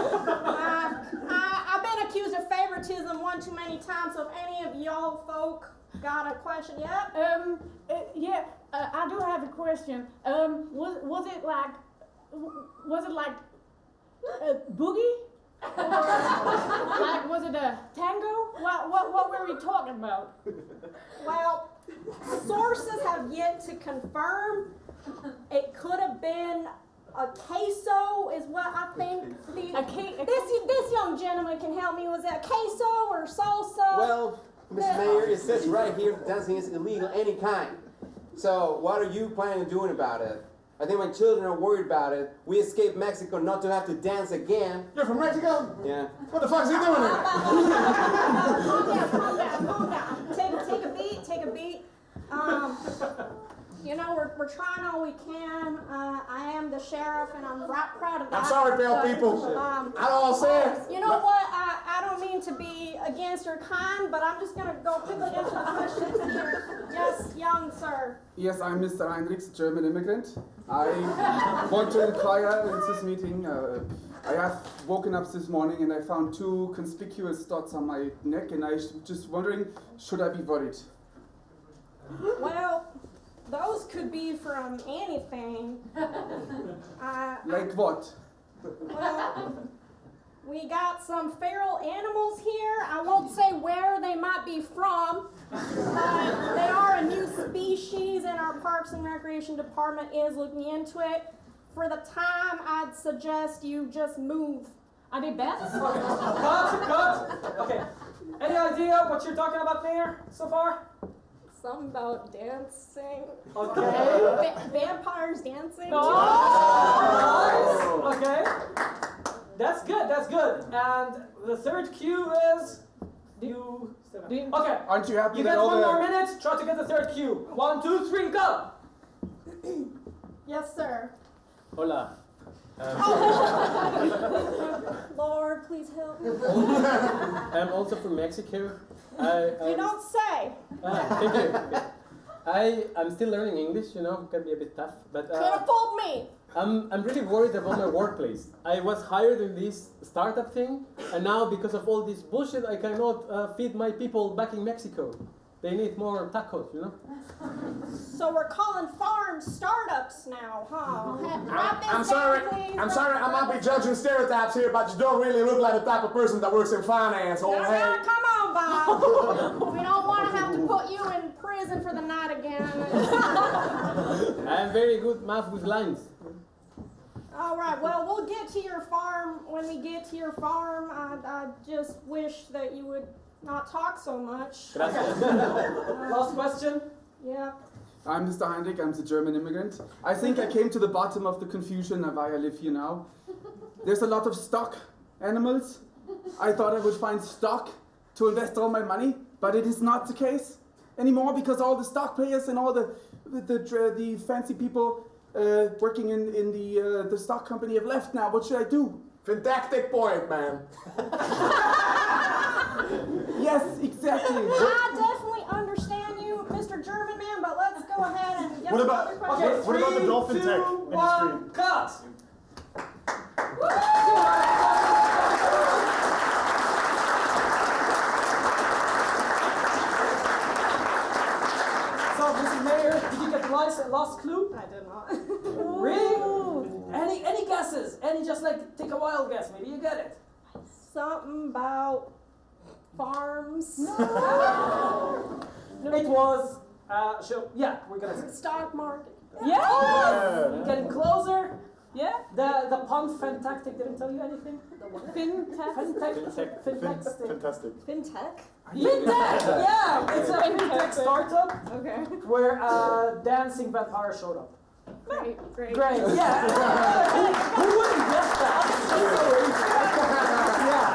I've been accused of favoritism one too many times, so if any of y'all folk got a question, yep? I do have a question. Was it like a boogie? Or like, was it a tango? What were we talking about? Well, sources have yet to confirm. It could have been a queso, is what I think. This young gentleman can help me. Was it a queso or salsa? Well, Mr. Mayor, it says right here that dancing is illegal any kind. So what are you planning on doing about it? I think my children are worried about it. We escaped Mexico not to have to dance again. You're from Mexico? Yeah. What the fuck is he doing here? Calm down. Take a beat. You know, we're trying all we can. I am the sheriff, and I'm right proud of that. I'm sorry, pale people. I don't say it. You know what? I don't mean to be against your kind, but I'm just going to go quickly answer the questions here. Yes, young sir. Yes, I'm Mr. Heinrichs, German immigrant. I want to inquire in this meeting. I have woken up this morning and I found 2 conspicuous dots on my neck, and I was just wondering, should I be worried? Well, those could be from anything. Like what? Well, we got some feral animals here. I won't say where they might be from, but they are a new species, and our Parks and Recreation Department is looking into it. For the time, I'd suggest you just move. I need bets? Cut! Okay. Any idea what you're talking about, Mayor, so far? Something about dancing. Okay. Vampires dancing. Oh, nice. Okay. That's good. And the third cue is... Okay. Aren't you happy You that get all 1 the... more minute. Try to get the third cue. 1, 2, 3, go! Yes, sir. Hola. Lord, please help me. I'm also from Mexico. You don't say. Thank you. I'm still learning English, you know, it can be a bit tough. But Could have fooled me. I'm really worried about my workplace. I was hired in this startup thing, and now because of all this bullshit, I cannot feed my people back in Mexico. They need more tacos, you know? So we're calling farms startups now, huh? I'm sorry, I might be judging stereotypes here, but you don't really look like the type of person that works in finance, old head. Come on, Bob. We don't want to have to put you in prison for the night again. I'm very good math with lines. All right, well, we'll get to your farm when we get to your farm. I just wish that you would not talk so much. Last question? Yeah. I'm Mr. Heinrich, I'm the German immigrant. I think I came to the bottom of the confusion of why I live here now. There's a lot of stock animals. I thought I would find stock to invest all my money, but it is not the case anymore because all the stock players and all the fancy people working in the stock company have left now. What should I do? Fantastic point, man. Yes, exactly. I definitely understand you, Mr. German man, but let's go ahead and get What some about- other questions. Okay, What about the 3, dolphin 2, tech 1, industry? cut! So, Mrs. Mayor, did you get the last clue? I did not. Really? Any guesses? Any just like take a wild guess? Maybe you get it. Something about farms. It was. Yeah, we're gonna say. Stock market. Yeah. Getting closer. Yeah. The pun fantastic didn't tell you anything. Fintech. Fantastic. Fantastic. Fintech. Fintech. Yeah, it's a fintech startup Okay. where dancing vampire showed up. Great. Great. Yeah. Who wouldn't guess that? It's just so easy. Yeah.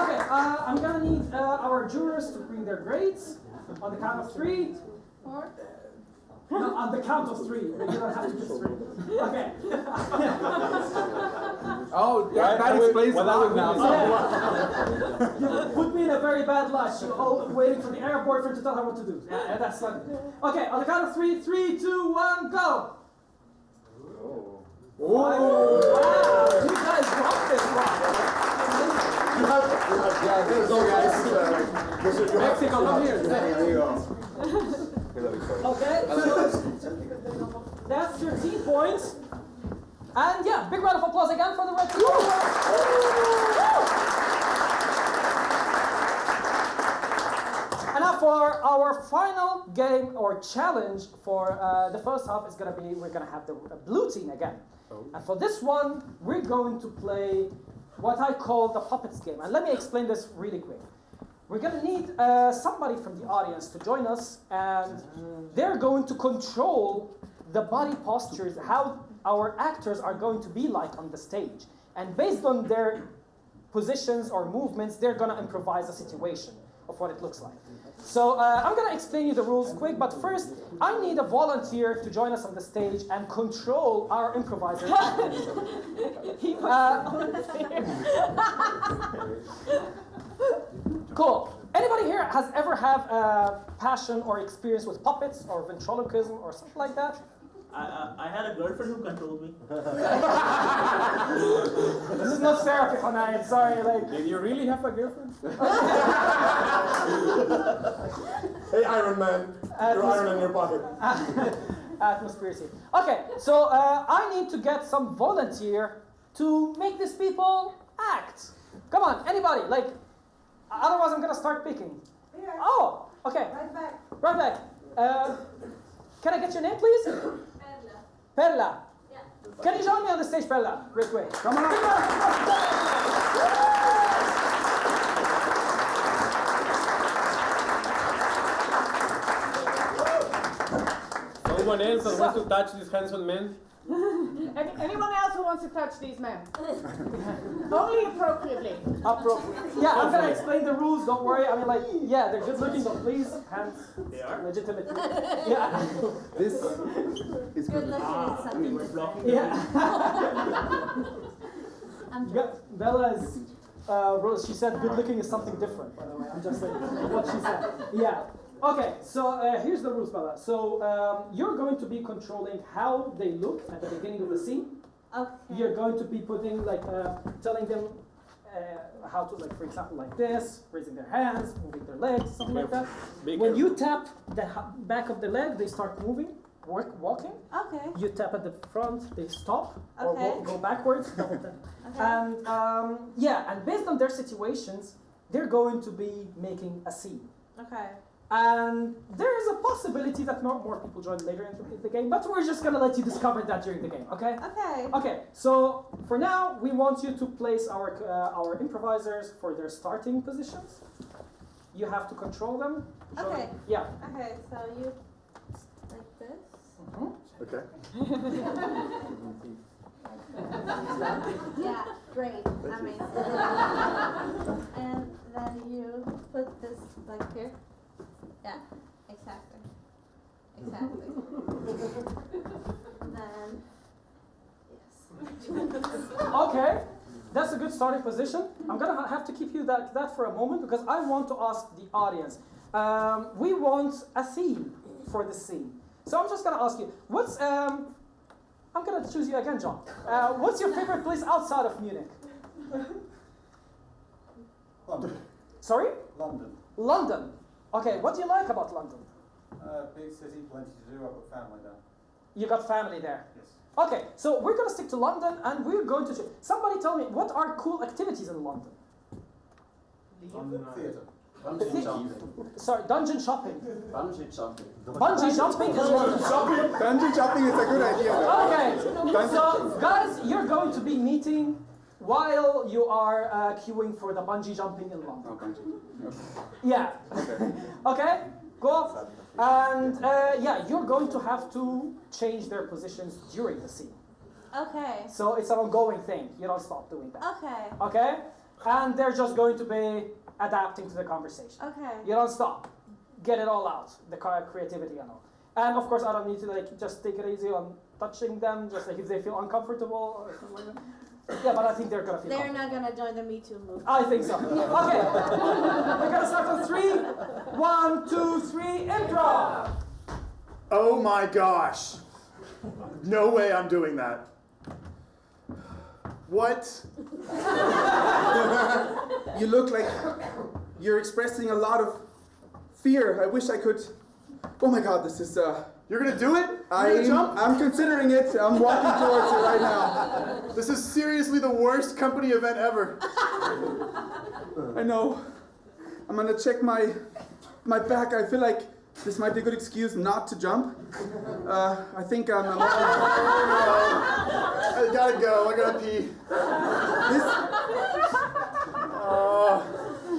Okay. I'm gonna need our jurors to bring their grades on the count of 3. No, on the count of 3. You don't have to do 3. Okay. Oh, yeah, that explains a lot now. You put me in a very bad light. She's waiting for the Arab boyfriend to tell her what to do. Yeah, that's not good. Okay, on the count of 3, 3, 2, 1, go! Oh. Wow, you guys rocked this one. Yeah, there you go, guys. Mexico, come here. There you go. Okay, so that's 13 points. And yeah, big round of applause again for the red team. And now for our final game or challenge for the first half is gonna be, we're gonna have the blue team again. And for this one, we're going to play what I call the puppets game. And let me explain this really quick. We're gonna need somebody from the audience to join us, and they're going to control the body postures, how our actors are going to be like on the stage. And based on their positions or movements, they're gonna improvise a situation of what it looks like. So I'm gonna explain you the rules quick, but first, I need a volunteer to join us on the stage and control our improvisers. Cool. Anybody here has ever had a passion or experience with puppets or ventriloquism or something like that? I had a girlfriend who controlled me. This is not therapy, Hanai. Sorry, like. Did you really have a girlfriend? Hey, Iron Man. Your iron in your pocket. Atmosphere. Okay, so I need to get some volunteer to make these people act. Come on, anybody. Like, otherwise I'm gonna start picking. Here. Oh, okay. Right back. Right back. Can I get your name, please? Perla. Yeah. Can you join me on the stage, Perla? Real quick. Come on. Someone else that wants to touch this handsome man? Anyone else who wants to touch these men? Only appropriately. Yeah, I'm gonna explain the rules. Don't worry. I mean, like, yeah, they're good looking, but please, hands. They are? Legitimate. Yeah. This is Good good. looking is something different. Yeah. I'm Bella is. Rose, she said good looking is something different, by the way. I'm just saying what she said. Yeah. Okay, so here's the rules, Bella. So you're going to be controlling how they look at the beginning of the scene. Okay. You're going to be putting, like, telling them how to, like, for example, like this, raising their hands, moving their legs, something like that. When you tap the back of the leg, they start moving, walking. Okay. You tap at the front, they stop, or Okay. go backwards. Double tap. And yeah, and based on their situations, they're going to be making a scene. Okay. And there is a possibility that more people join later in the game, but we're just gonna let you discover that during the game, okay? Okay. Okay, so for now, we want you to place our improvisers for their starting positions. You have to control them. Okay. Yeah. Okay, so you like this. Okay. Yeah, great. Amazing. And then you put this like here. Yeah, exactly. Exactly. Then, yes. Okay, that's a good starting position. I'm gonna have to keep you that for a moment because I want to ask the audience. We want a theme for the scene. So I'm just gonna ask you, what's I'm gonna choose you again, John. What's your favorite place outside of Munich? London. Sorry? London. London. Okay, what do you like about London? Big city, plenty to do. I've got family there. You got family there? Yes. Okay, so we're gonna stick to London and we're going to... Somebody tell me, what are cool activities in London? Theatre. Bungee jumping. Sorry, dungeon shopping. Bungee jumping. Bungee jumping is London. Bungee jumping is a good idea. Okay, so guys, you're going to be meeting while you are queuing for the bungee jumping in London. Oh, bungee. Yeah. Okay, go off. And yeah, you're going to have to change their positions during the scene. Okay. So it's an ongoing thing. You don't stop doing that. Okay. Okay? And they're just going to be adapting to the conversation. Okay. You don't stop. Get it all out, the creativity and all. And of course, I don't need to like just take it easy on touching them, just like if they feel uncomfortable or something like that. Yeah, but I think they're gonna feel They're comfortable. not gonna join the Me Too movement. I think so. Okay. We're gonna start on 3. 1, 2, 3, improv! Oh my gosh. No way I'm doing that. What? You look like you're expressing a lot of fear. I wish I could. Oh my God, this is. You're gonna do it? You're gonna jump? I'm considering it. I'm walking towards it right now. This is seriously the worst company event ever. I know. I'm gonna check my back. I feel like this might be a good excuse not to jump. I think I'm. I gotta go. I gotta pee.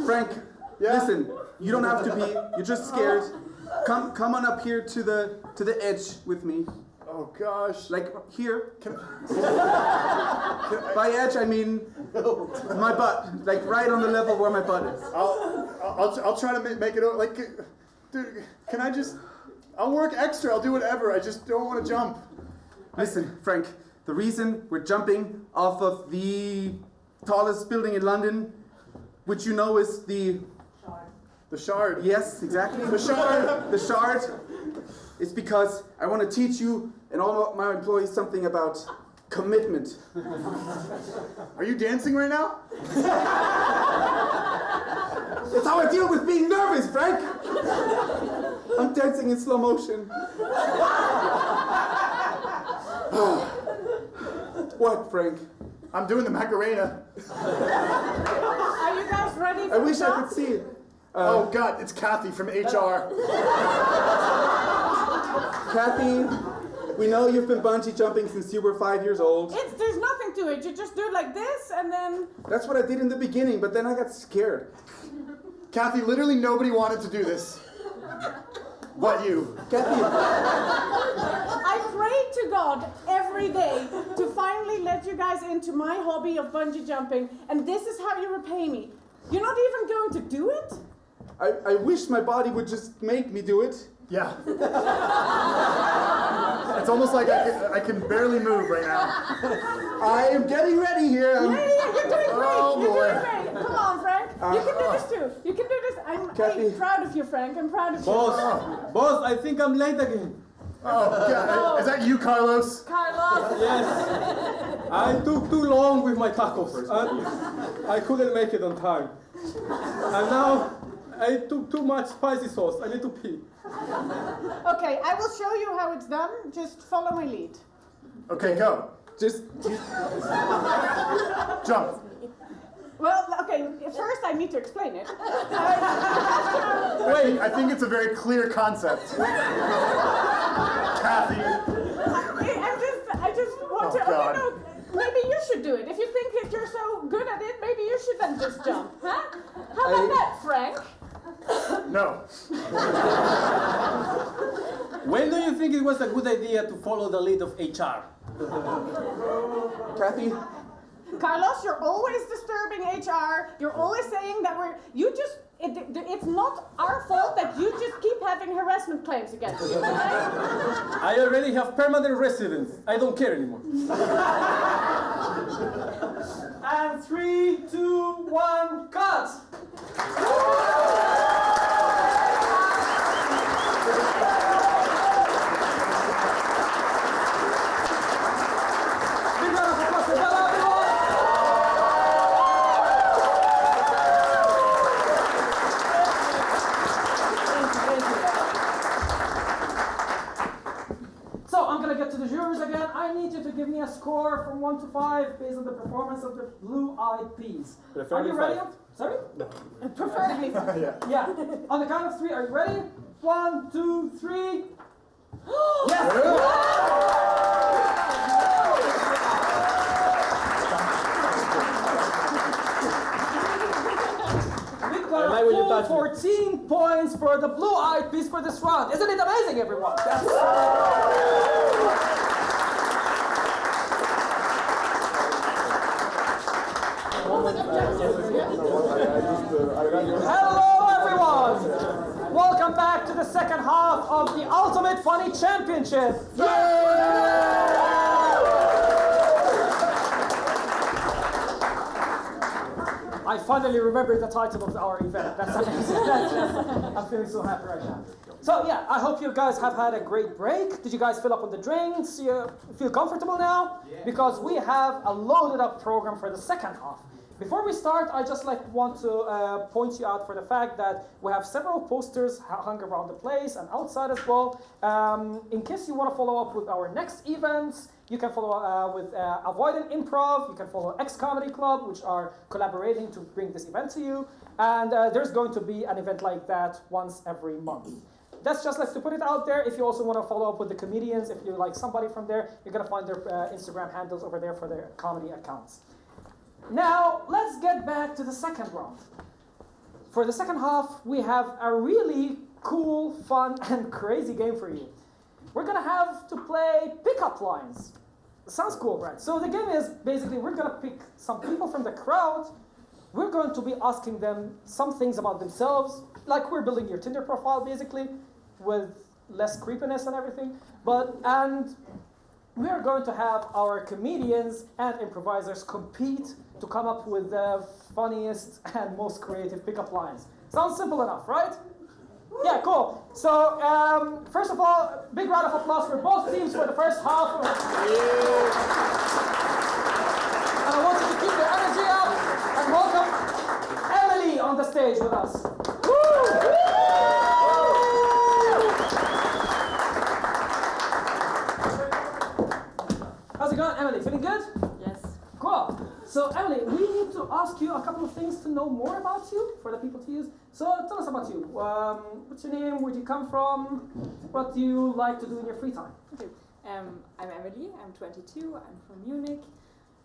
Frank, listen. You don't have to be. You're just scared. Come on up here to the edge with me. Oh gosh. Like here. By edge I mean my butt. Like right on the level where my butt is. I'll try to make it like, dude. Can I just? I'll work extra. I'll do whatever. I just don't want to jump. Listen, Frank. The reason we're jumping off of the tallest building in London, which you know is the Shard. Yes, exactly. The Shard. The Shard is because I want to teach you and all my employees something about commitment. Are you dancing right now? That's how I deal with being nervous, Frank. I'm dancing in slow motion. What, Frank? I'm doing the Macarena. Are you guys ready for I wish the I jump? could see it. Oh God, it's Kathy from HR. Kathy, we know you've been bungee jumping since you were 5 years old. There's nothing to it. You just do it like this and then... That's what I did in the beginning, but then I got scared. Kathy, literally nobody wanted to do this. But you. Kathy. I pray to God every day to finally let you guys into my hobby of bungee jumping, and this is how you repay me. You're not even going to do it? I wish my body would just make me do it. Yeah. It's almost like I can barely move right now. I am getting ready here. Yeah, you're doing great. Oh, you're boy. doing great. Come on, Frank. You can do this too. You can do this. I'm proud of you, Frank. I'm proud of you. Boss, I think I'm late again. Oh, God. Is that you, Carlos? Carlos. Yes. I took too long with my tacos. And I couldn't make it on time. And now I took too much spicy sauce. I need to pee. Okay, I will show you how it's done. Just follow my lead. Okay, go. Just jump. Well, okay, first I need to explain it. Wait, I think it's a very clear concept. Kathy. I just want to, God. okay, no, maybe you should do it. If you think that you're so good at it, maybe you should then just jump, huh? How about that, Frank? No. When do you think it was a good idea to follow the lead of HR? Kathy? Carlos, you're always disturbing HR. You're always saying that it's not our fault that you just keep having harassment claims against you. I already have permanent residence. I don't care anymore. score from 1 to 5 based on the performance of the Blue-Eyed Peas. Are you ready? Sorry? Preferably. Yeah. On the count of 3, are you ready? 1, 2, 3. Yes! We got a full 14 points for the Blue-Eyed Peas for this round. Isn't it amazing, everyone? Hello, everyone! Welcome back to the second half of the Ultimate Funny Championship. I finally remembered the title of our event. That's amazing. I'm feeling so happy right now. So yeah, I hope you guys have had a great break. Did you guys fill up on the drinks? You feel comfortable now? Because we have a loaded up program for the second half. Before we start, I just want to point you out for the fact that we have several posters hung around the place and outside as well. In case you want to follow up with our next events, you can follow with Avoidant Improv, you can follow X Comedy Club, which are collaborating to bring this event to you. And there's going to be an event like that once every month. That's just to put it out there. If you also want to follow up with the comedians, if you like somebody from there, you're going to find their Instagram handles over there for their comedy accounts. Now, let's get back to the second round. For the second half, we have a really cool, fun, and crazy game for you. We're going to have to play pickup lines. Sounds cool, right? So the game is basically we're going to pick some people from the crowd. We're going to be asking them some things about themselves, like we're building your Tinder profile, basically, with less creepiness and everything. And we are going to have our comedians and improvisers compete to come up with the funniest and most creative pickup lines. Sounds simple enough, right? Yeah, cool. So, first of all, big round of applause for both teams for the first half. And I want you to keep the energy up and welcome Emily on the stage with us. How's it going, Emily? Feeling good? Yes. Cool. So, Emily, we need to ask you a couple of things to know more about you for the people to use. So, tell us about you. What's your name? Where do you come from? What do you like to do in your free time? Okay. I'm Emily. I'm 22. I'm from Munich.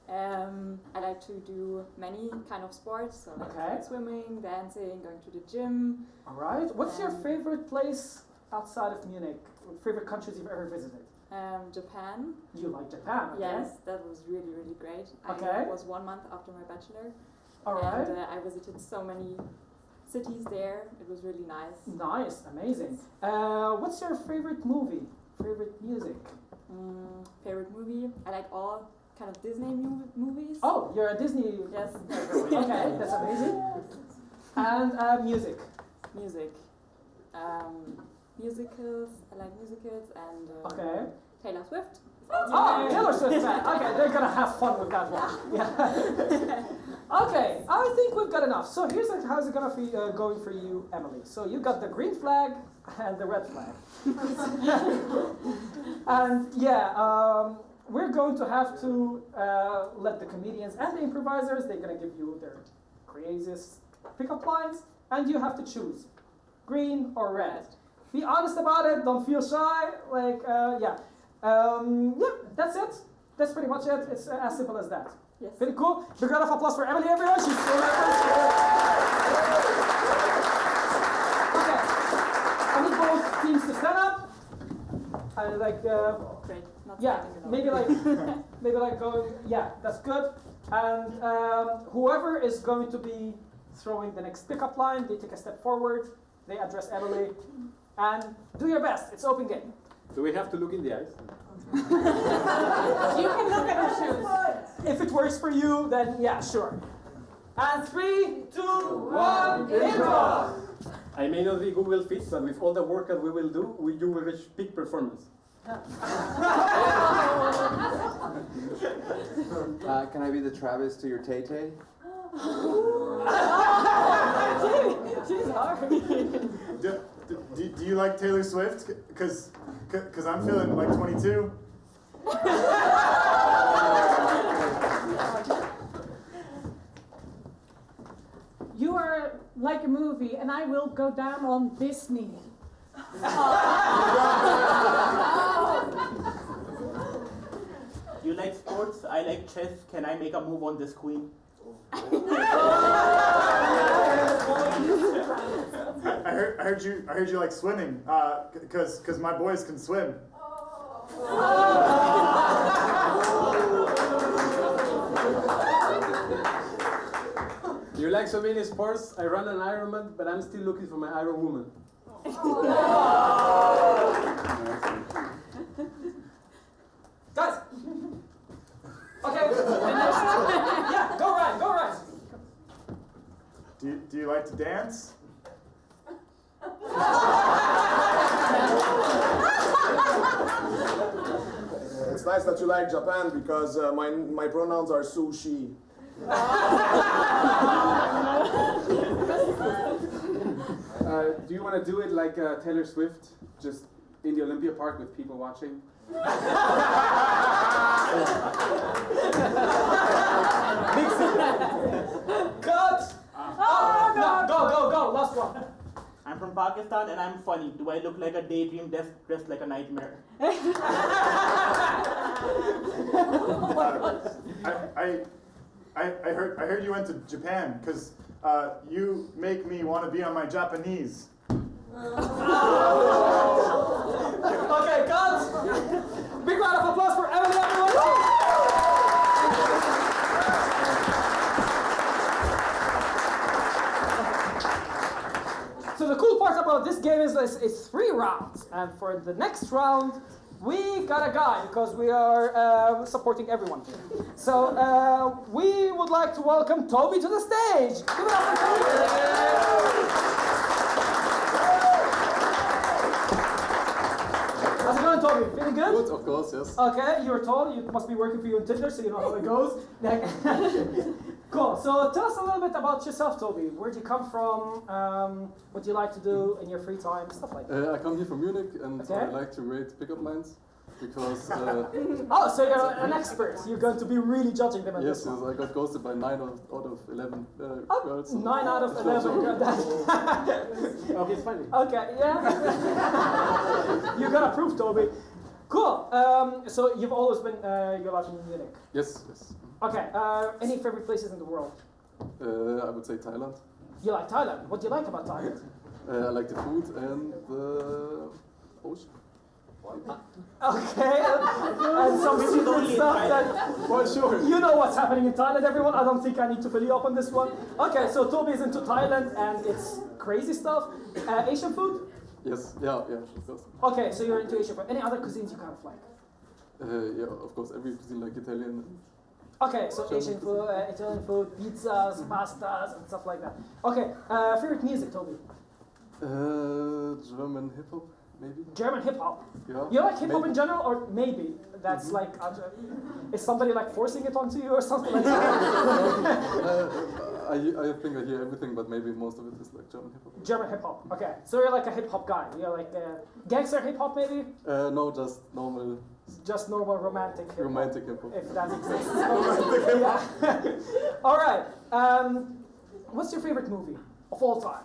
I like to do many kind of sports, so like swimming, dancing, going to the gym. All right. What's your favorite place outside of Munich? Favorite countries you've ever visited? Japan. You like Japan? Okay. Yes, that was really, really great. Okay. I was 1 month after my bachelor. All right. And I visited so many cities there. It was really nice. Nice, amazing. What's your favorite movie? Favorite music? Favorite movie? I like all kind of Disney movies. Oh, you're a Disney. Yes. Okay, that's amazing. And music. Music. Musicals. I like musicals and Taylor Swift. Oh, Taylor Swift fan. Okay, they're gonna have fun with that one. Yeah. Okay, I think we've got enough. So here's how's it gonna be going for you, Emily. So you got the green flag and the red flag. And we're going to have to let the comedians and the improvisers, they're gonna give you their craziest pickup lines, and you have to choose green or red. Be honest about it, don't feel shy, that's it. That's pretty much it. It's as simple as that. Yes. Pretty cool. Big round of applause for Emily, everyone. She's so nervous. Okay. I need both teams to stand up. And Great. Not maybe going, that's good. And whoever is going to be throwing the next pickup line, they take a step forward, they address Emily, and do your best. It's open game. Do we have to look in the eyes? You can look at her shoes. If it works for you, then yeah, sure. And 3, 2, 1, improv! I may not be Google Fit, but with all the work that we will do, you will reach peak performance. Can I be the Travis to your Tay-Tay? Do you like Taylor Swift? Because I'm feeling like 22. like a movie, and I will go down on this knee. You like sports? I like chess. Can I make a move on this queen? I heard you like swimming, cause my boys can swim. You like so many sports? I run an Ironman, but I'm still looking for my Iron Woman. Guys! Okay, yeah, go right. Do you like to dance? It's nice that you like Japan because my pronouns are sushi. Do you want to do it like Taylor Swift, just in the Olympia Park with people watching? Cut! Go, last one. I'm from Pakistan and I'm funny. Do I look like a daydream dressed like a nightmare? I heard you went to Japan because you make me want to be on my Japanese. Okay, cut! Big round of applause for Emily, everyone! So the cool part about this game is it's 3 rounds, and for the next round, we got a guy because we are supporting everyone. So we would like to welcome Toby to the stage. Give it up for Toby. How's it going, Toby? Feeling good? Good, of course, yes. Okay, you're tall. You must be working for you on Tinder, so you know how it goes. Cool. So tell us a little bit about yourself, Toby. Where do you come from? What do you like to do in your free time? Stuff like that. I come here from Munich and Okay. I like to rate pickup lines because... Oh, so you're an expert. You're going to be really judging them at yes, this one. I got ghosted by 9 out of 11 girls. 9 out of 11. Oh, he's funny. Okay, yeah. You got approved, Toby. Cool. So you've always been your life in Munich. Yes, yes. Okay. Any favorite places in the world? I would say Thailand. You like Thailand. What do you like about Thailand? I like the food and the ocean. Okay, and some secret stuff that, well, sure. You know what's happening in Thailand, everyone. I don't think I need to fill you up on this one. Okay, so Toby is into Thailand and it's crazy stuff. Asian food? Yes, yeah, of course. Okay, so you're into Asian food. Any other cuisines you kind of like? Yeah, of course, every cuisine like Italian. Okay, so Asian food, Italian food, pizzas, pastas, and stuff like that. Okay, favorite music, Toby? German hip hop, maybe. German hip hop. Yeah. You like hip hop maybe. in general, or maybe that's like, is somebody like forcing it onto you or something like that? I think I hear everything, but maybe most of it is like German hip hop. German hip hop. Okay, so you're like a hip hop guy. You're like gangster hip hop, maybe? No, just normal. Just normal romantic hip hop. Romantic hip hop. If that exists. Yeah. All right. What's your favorite movie of all time?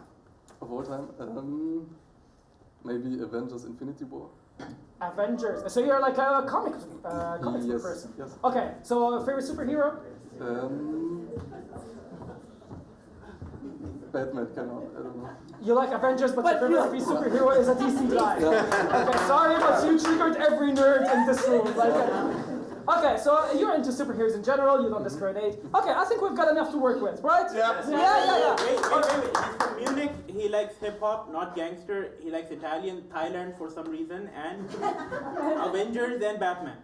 Of all time, maybe Avengers: Infinity War. Avengers. So you're like a comics yes, person. Yes. Okay. So favorite superhero? Batman came out. I don't know. You like Avengers, but your favorite superhero is a DC guy. Okay, sorry, but you triggered every nerd in this room. Okay, so you're into superheroes in general. You don't discriminate. Okay, I think we've got enough to work with, right? Yeah. Wait. He's from Munich. He likes hip hop, not gangster. He likes Italian, Thailand for some reason, and Avengers and Batman.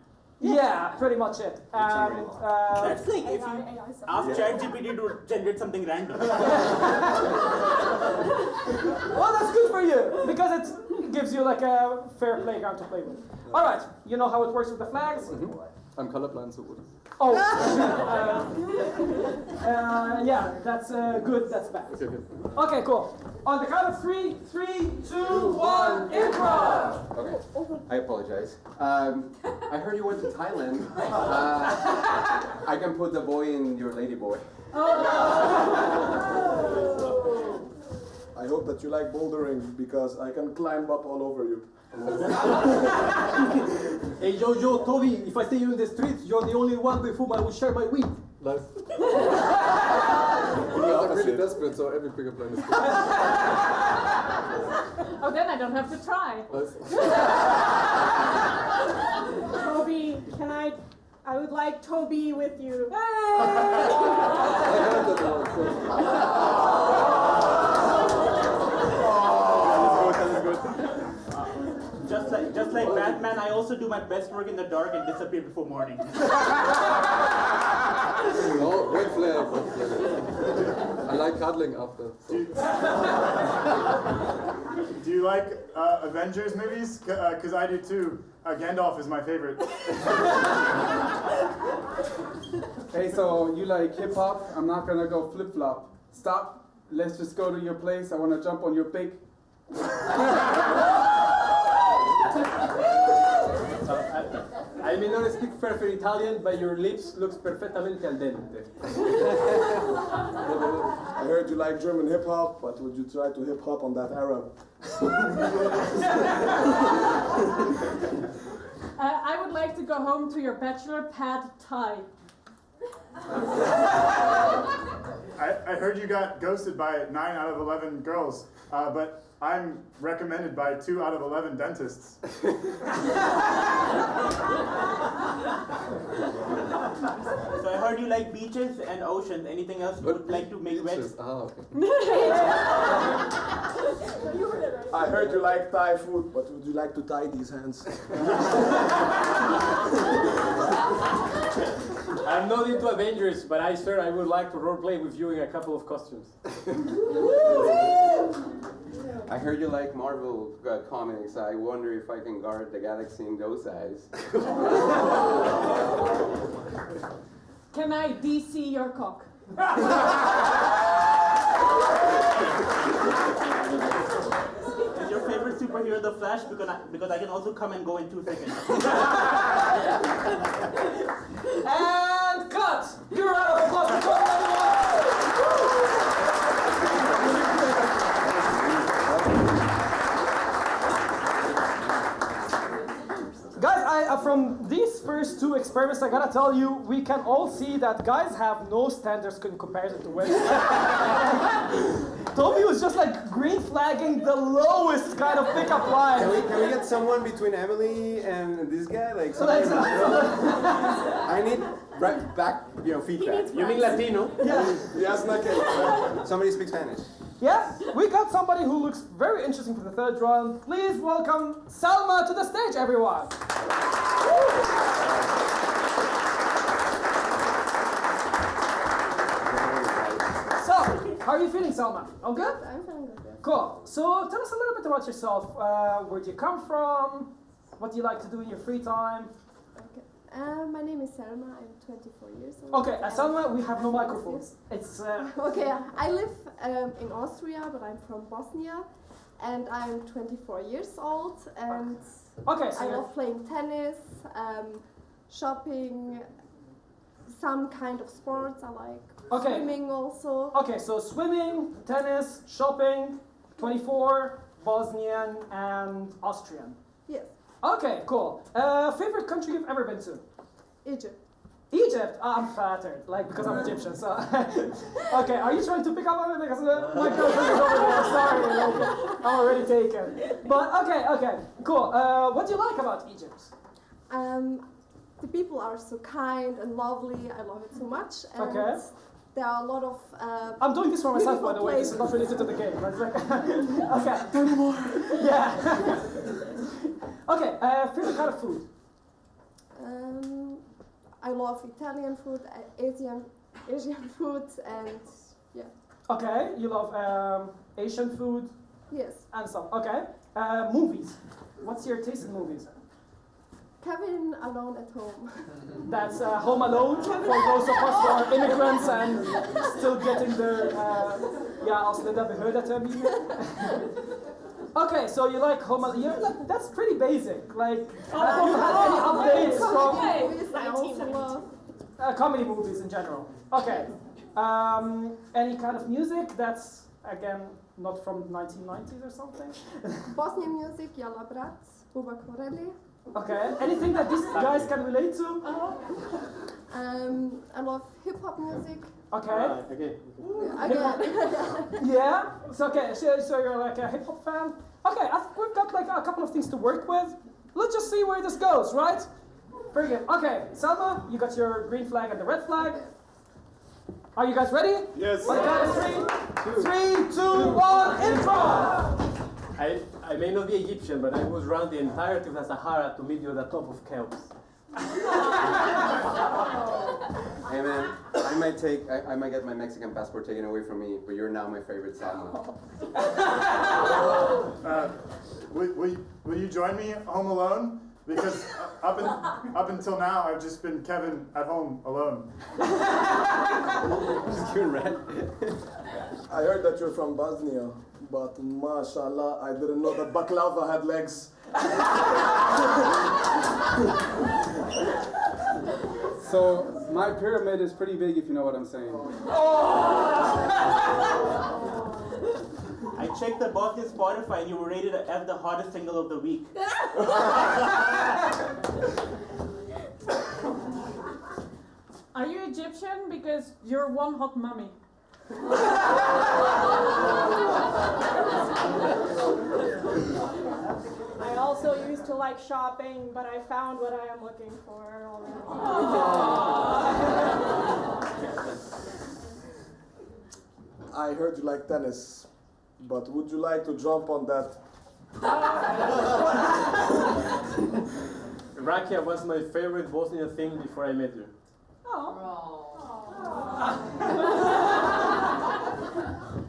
Yeah, pretty much it. That's like if you ask ChatGPT to generate something random. Well, that's good for you because it gives you like a fair playground to play with. All right, you know how it works with the flags? I'm colorblind, so what is it? Oh, yeah, that's good, that's bad. Okay, cool. On the count of 3, 3, 2, 1, improv! Okay, I apologize. I heard you went to Thailand. I can put the boy in your lady boy. I hope that you like bouldering because I can climb up all over you. Hey, yo, Toby, if I see you in the streets, you're the only one with whom I will share my weed. Nice. I'm really desperate, so every pickup line is good. Oh, then I don't have to try. Nice. Toby, I would like Toby with you. Just like Batman, I also do my best work in the dark and disappear before morning. No, red flag. I like cuddling after. So. Do you like Avengers movies? Because I do too. Gandalf is my favorite. Hey, so you like hip hop? I'm not gonna go flip flop. Stop. Let's just go to your place. I wanna jump on your pig. I may not speak perfect Italian, but your lips looks perfectamente al dente. I heard you like German hip hop, but would you try to hip hop on that Arab? I would like to go home to your bachelor pad Thai. I heard you got ghosted by 9 out of 11 girls, but I'm recommended by 2 out of 11 dentists. So I heard you like beaches and oceans. Anything else you would like to make wet? Okay. I heard you like Thai food, but would you like to tie these hands? I'm not into Avengers, but I swear I would like to roleplay with you in a couple of costumes. I heard you like Marvel comics. I wonder if I can guard the galaxy in those eyes. Can I DC your cock? Is your favorite superhero the Flash? Because I can also come and go in 2 seconds. And cut! You're out of applause. Guys, from these first 2 experiments, I gotta tell you, we can all see that guys have no standards in comparison to women. Toby was just like green flagging the lowest kind of pickup line. Can we get someone between Emily and this guy? Like I need back, feedback. You mean Latino? Yeah. Yes, okay. Somebody speaks Spanish. Yeah, we got somebody who looks very interesting for the 3rd round. Please welcome Selma to the stage, everyone. So, how are you feeling, Selma? All good? I'm feeling good. Yeah. Cool. So, tell us a little bit about yourself. Where do you come from? What do you like to do in your free time? Okay. My name is Selma. I'm 24 years old. Okay, Selma, we have no microphones. It's Okay, I live in Austria, but I'm from Bosnia, and I'm 24 years old, and okay, so I love playing tennis, shopping, some kind of sports. I like swimming also. Okay, so swimming, tennis, shopping, 24, Bosnian, and Austrian. Yes. Okay, cool. Favorite country you've ever been to? Egypt. Egypt? I'm flattered, because I'm Egyptian, so... Okay, are you trying to pick up on it? Because my girlfriend is over there, sorry, I'm already taken. But, okay, cool. What do you like about Egypt? The people are so kind and lovely, I love it so much. And okay. There are a lot of... I'm doing this for myself, by the way, this is not related to the game. It's like, okay. Tell me more. Yeah. Okay, favorite kind of food? I love Italian food, Asian food, and yeah. Okay, you love Asian food? Yes. And stuff. Okay. Movies. What's your taste in movies? Kevin Alone at Home. That's Home Alone for those of us who are immigrants and still getting their Ausländer Behördentermine. Okay, so you like Home Alone? That's pretty basic. Have you had any updates from I also love comedy movies in general? Okay. Any kind of music that's again, not from 1990s or something? Bosnian music, Jala Brat, Buba Koreli. Okay, anything that these guys can relate to? I love hip hop music. Okay. Okay. Again. Yeah. So okay. So you're like a hip hop fan. Okay. I think we've got like a couple of things to work with. Let's just see where this goes, right? Very good. Okay, Selma, you got your green flag and the red flag. Are you guys ready? Yes. On the count of 3, 2, 1, intro. I may not be Egyptian, but I was around the entirety of the Sahara to meet you at the top of Cheops. Hey man, I might get my Mexican passport taken away from me, but you're now my favorite Salma. Will you join me home alone? Because up until now, I've just been Kevin at home alone. Just doing red. I heard that you're from Bosnia, but mashallah, I didn't know that baklava had legs. So my pyramid is pretty big, if you know what I'm saying. I checked the Boston Spotify and you were rated as the hottest single of the week. Are you Egyptian? Because you're one hot mummy. I also used to like shopping, but I found what I am looking for already. I heard you like tennis, but would you like to jump on that? Rakia was my favorite Bosnian thing before I met you.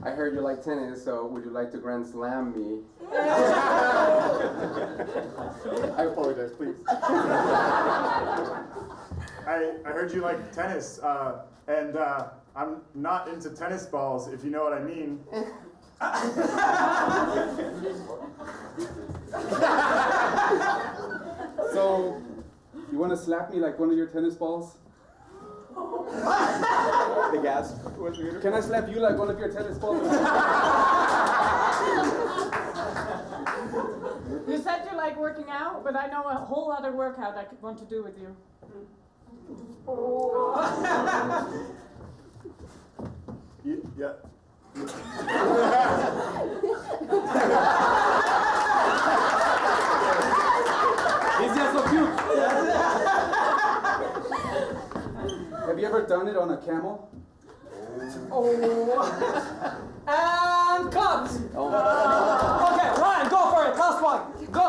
I heard you like tennis, so would you like to Grand Slam me? I apologize, please. I heard you like tennis, and I'm not into tennis balls, if you know what I mean. So, you want to slap me like one of your tennis balls? The gas. Can I slap you like one of your tennis balls? You said you like working out, but I know a whole other workout I could want to do with you. Yeah. He's just so cute. Have you ever done it on a camel? And cut. Okay, Ryan, go for it. Last one. Go.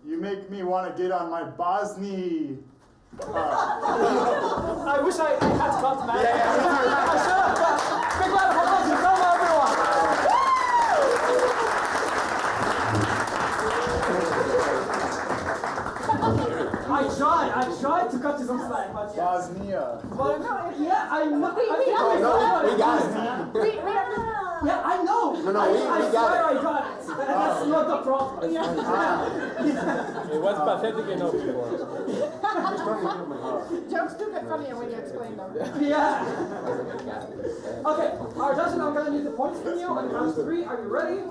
You make me want to get on my Bosnia. I wish I had cut, man. Yeah, I should have cut. Big round of applause for Selma, everyone. I tried to cut you some slack, but yeah. Bosnia. But no, yeah, I know. We got it. Yeah, I know. No, I we swear got it. I got it. That's not the problem. It was pathetic enough before. Jokes do get funnier when you explain them. Yeah. Okay, our judges are going to need the points from you on the count of 3. Are you ready?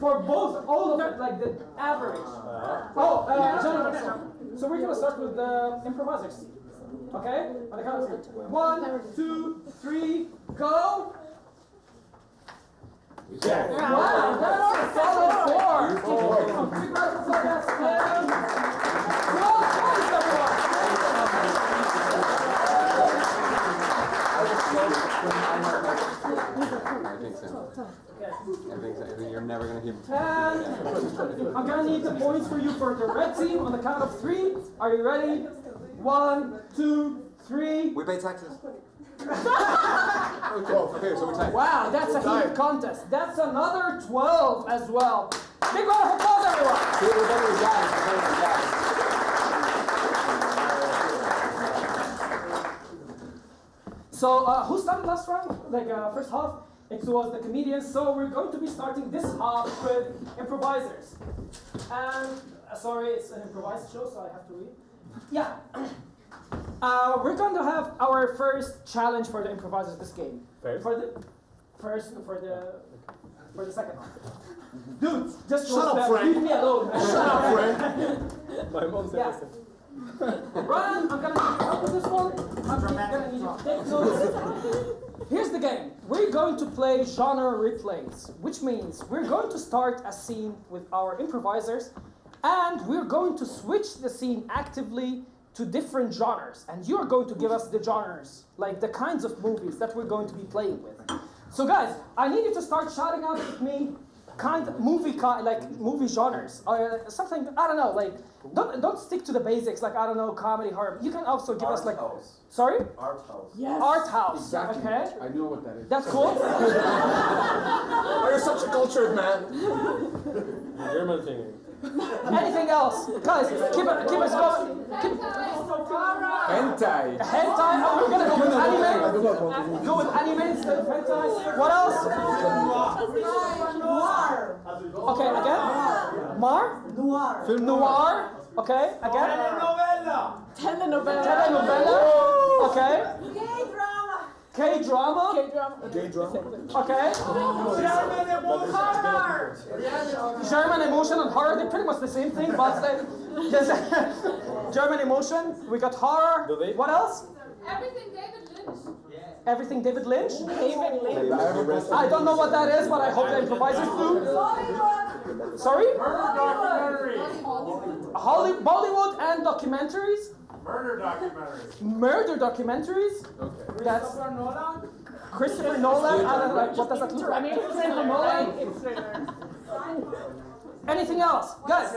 For both, all of it, like the average. Gentlemen. So we're going to start with the improvisers. Okay? On the count of 3. 1, 2, 3, go! Yeah. Wow, that's a solid 4. Big round of applause, everyone. I think you're never gonna hear. And I'm gonna need the points for you for the red team on the count of 3. Are you ready? 1, 2, 3. We pay taxes. Okay, so we're tied. Wow, that's a heated contest. That's another 12 as well. Big round of applause, everyone. See, we're better than guys. So, who started last round? Like, first half? It was the comedians. So, we're going to be starting this half with improvisers. And, sorry, it's an improvised show, so I have to read. Yeah. We're going to have our first challenge for the improvisers this game. First? For the first for the second one. Dude, just Shut up, Frank. leave me alone. Man. Shut up, Frank. My mom said Yeah. Ryan, I'm gonna need your help with this one. I'm gonna need you to take notes. Here's the game. We're going to play genre replays, which means we're going to start a scene with our improvisers, and we're going to switch the scene actively to different genres, and you're going to give us the genres, like the kinds of movies that we're going to be playing with. So guys, I need you to start shouting out with me movie genres, something, I don't know, like don't stick to the basics, like I don't know, comedy, horror. You can also give us like sorry, Art house. yes, art house. Exactly. Okay, I know what that is. that's cool. Oh, you're such a cultured man. German thing. Anything else, guys? Keep us going. Hentai. Hentai. Oh, we're gonna go with anime. Go with anime instead of hentai. What else? Noir. Okay, again. Noir. Film noir. Okay, again. Telenovela. Telenovela. Okay. K-drama. K-drama. Gay drama. Okay. German horror. German emotion and horror, they're pretty much the same thing, but yes. German emotion, we got horror. What else? Everything David Lynch. Everything David Lynch? David Lynch. I don't know what that is, but I hope the improvisers do. Sorry? Bollywood and documentaries? Murder documentaries. Murder documentaries? Okay. That's Christopher Nolan. I don't know, like, what does that look like? Christopher Nolan. Anything else? Guys,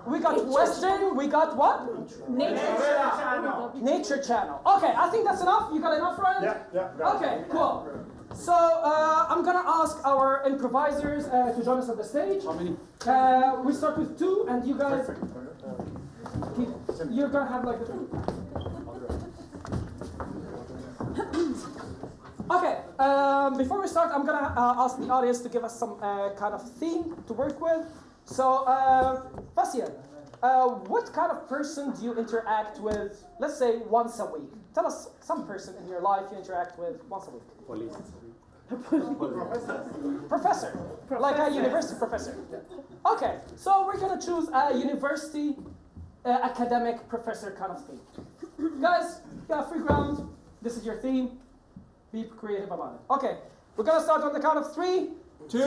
we got Western, we got what? Nature Channel. Okay, I think that's enough. You got enough, Ryan? Yeah, got it. Okay, cool. So I'm gonna ask our improvisers to join us on the stage. How many? We start with 2, and you guys, you're gonna have like the. Okay. Before we start, I'm gonna ask the audience to give us some kind of theme to work with. So, Vasya, what kind of person do you interact with? Let's say once a week. Tell us some person in your life you interact with once a week. Police. Professor, like a university professor. Okay, so we're gonna choose a university academic professor kind of theme. Guys, you got free ground. This is your theme. Be creative about it. Okay, we're gonna start on the count of 3, 2,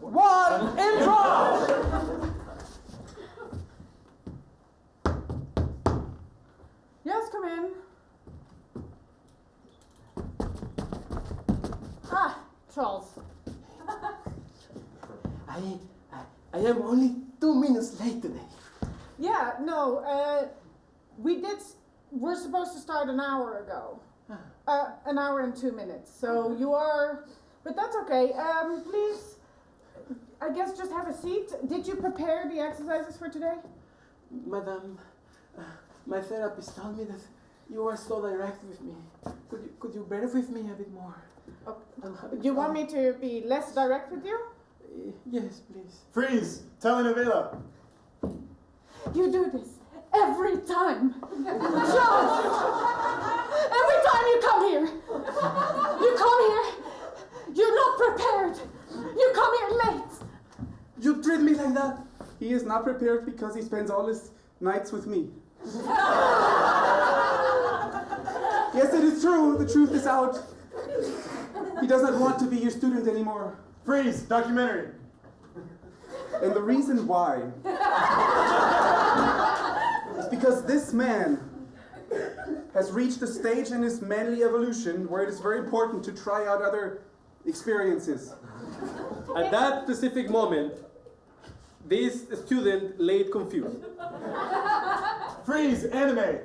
1, intro! Yes, come in. Ah, Charles. I am only 2 minutes late today. Yeah, no, we're supposed to start an hour ago. An hour and 2 minutes. So you are, but that's okay. Please, I guess just have a seat. Did you prepare the exercises for today? Madam, my therapist told me that you are so direct with me. Could you bear with me a bit more? You want me to be less direct with you? Yes, please. Freeze! Telenovela. You do this every time. Charles! Every time you come here, you're not prepared. You come here late. You treat me like that. He is not prepared because he spends all his nights with me. Yes, it is true. The truth is out. He does not want to be your student anymore. Freeze! Documentary. And the reason why is because this man has reached a stage in his manly evolution where it is very important to try out other experiences. At that specific moment, this student laid confused. Freeze! Anime.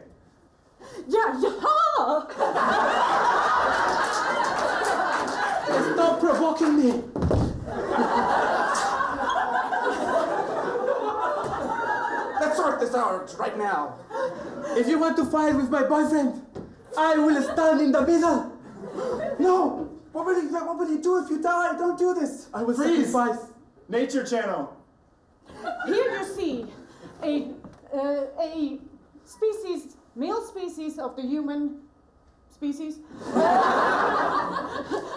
Yeah. Stop provoking me. Let's sort this out right now. If you want to fight with my boyfriend, I will stand in the middle. No! What will you do if you die? Don't do this. I will Freeze. sacrifice. Nature Channel. Here you see a species, male species of the human species,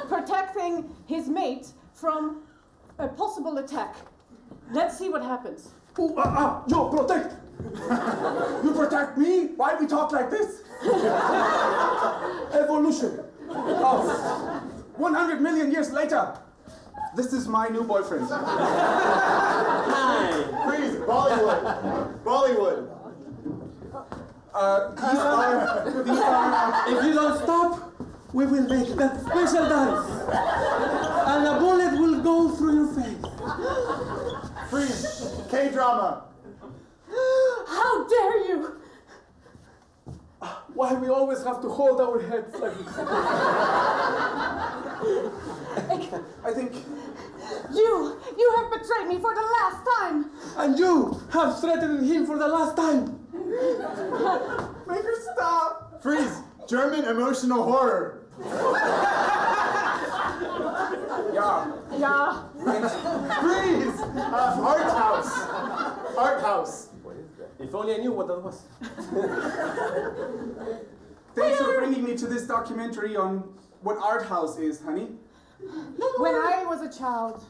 protecting his mate from a possible attack. Let's see what happens. Yo, protect! You protect me? Why we talk like this? Evolution. Oh, 100 million years later. This is my new boyfriend. Freeze, Bollywood. Bollywood. These are, if you don't stop, we will make that special dance. And a bullet will go through your face. Freeze, K-drama. How dare you! Why we always have to hold our heads like this? I think... You have betrayed me for the last time! And you have threatened him for the last time! Make her stop! Freeze, German emotional horror. Yeah. Freeze, art house. Art house. If only I knew what that was. Thanks for bringing me to this documentary on what art house is, honey. When I was a child,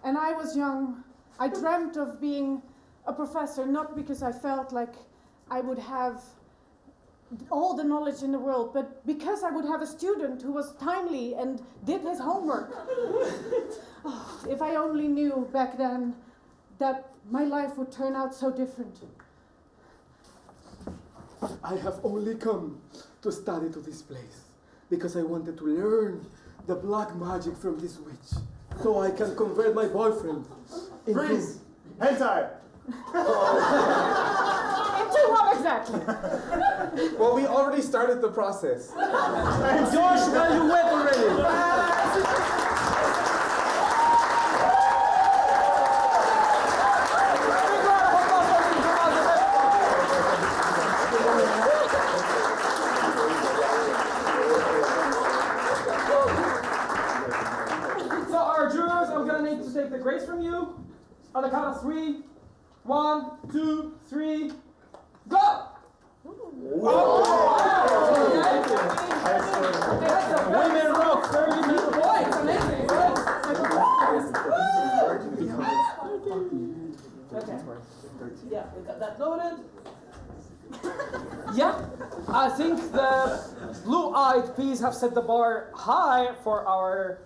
and I was young, I dreamt of being a professor, not because I felt like I would have all the knowledge in the world, but because I would have a student who was timely and did his homework. Oh, if I only knew back then that my life would turn out so different. I have only come to study to this place because I wanted to learn the black magic from this witch, so I can convert my boyfriend into... Freeze! Hentai! Into what exactly? Well, we already started the process. Josh, well, you went already. So our jurors, I'm gonna need to take the grace from you. On the count of 3. 1, 2, 3, go! Women rock, 30 minutes. Boy, it's amazing, right? Okay. Yeah, we got that loaded. Yeah, I think the blue-eyed peas have set the bar high for our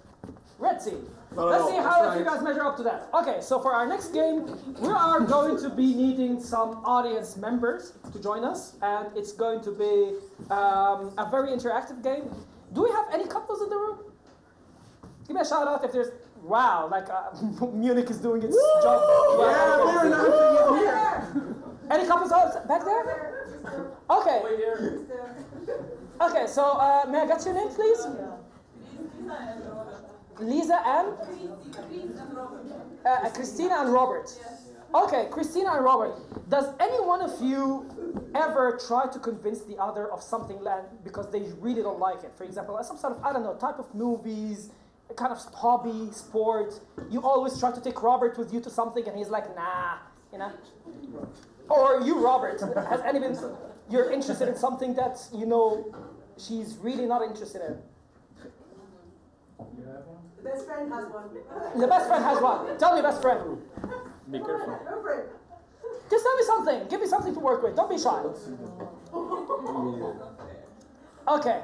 red team. Let's see how you guys measure up to that. Okay, so for our next game, we are going to be needing some audience members to join us, and it's going to be a very interactive game. Do we have any couples in the room? Give me a shout out if there's... Wow, like Munich is doing its job. Yeah, we're announcing it here. Any couples out back there? Okay. Okay, so may I get your name, please? Lisa and? Christina and Robert. Okay, Christina and Robert. Does any one of you ever try to convince the other of something because they really don't like it? For example, some sort of, I don't know, type of movies, a kind of hobby, sport. You always try to take Robert with you to something and he's like, nah, you know? Or you, Robert, has any been, you're interested in something that, you know, she's really not interested in? The best friend has one. The best friend has one. Tell me, best friend. Be careful. Go for it. Just tell me something. Give me something to work with. Don't be shy. Okay.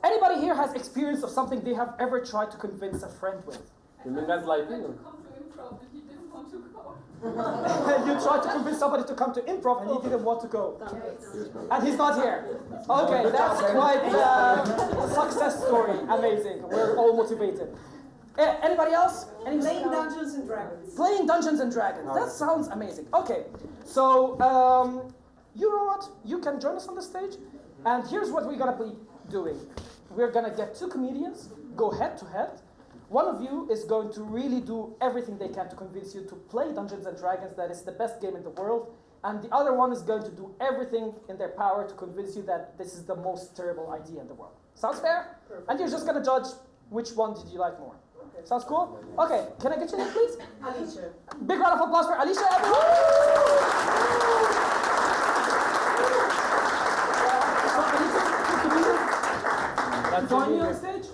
Anybody here has experience of something they have ever tried to convince a friend with? You mean that's like me? You tried to convince somebody to come to improv and he didn't want to go. And he's not here. Okay, that's quite a success story. Amazing. We're all motivated. Anybody else? Playing Dungeons and Dragons. Playing Dungeons and Dragons. That sounds amazing. Okay, so you know what? You can join us on the stage. And here's what we're going to be doing. We're going to get 2 comedians, go head to head. One of you is going to really do everything they can to convince you to play Dungeons and Dragons, that it's the best game in the world. And the other one is going to do everything in their power to convince you that this is the most terrible idea in the world. Sounds fair? Perfect. And you're just going to judge which one did you like more. Okay. Sounds cool? Okay, can I get your name, please? Alicia. Big round of applause for Alicia, everyone! So Alicia, join you on stage?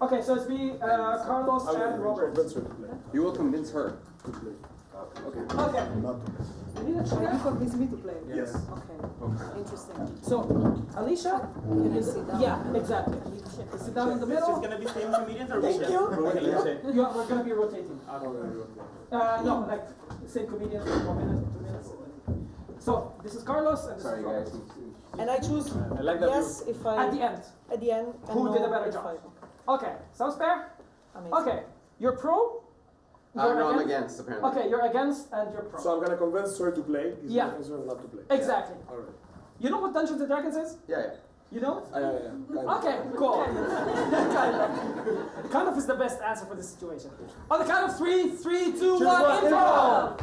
Okay, so it's me, Carlos, and Robert. You will convince her. Okay. You convinced me to play. Yes. Okay. Interesting. So, Alicia? Can you sit down? Yeah, exactly. Sit down in the middle. It's just gonna be same comedians or Thank you. We're gonna be rotating. No, like same comedian for 1 minute, 2 minutes. So this is Carlos and this is Robert. And I choose I like that yes if I At the end. At the end. And Who no did a better if job? I- Okay, sounds fair? Amazing. Okay, you're pro? No, I'm against, apparently. Okay, you're against and you're pro. So I'm gonna convince her to play. He's Yeah. gonna convince her not to play. Exactly. All right. You know what Dungeons and Dragons is? Yeah. You know it? Yeah. Okay, cool. Kind of is the best answer for this situation. On the count of 3, 3, 2, 1, intro!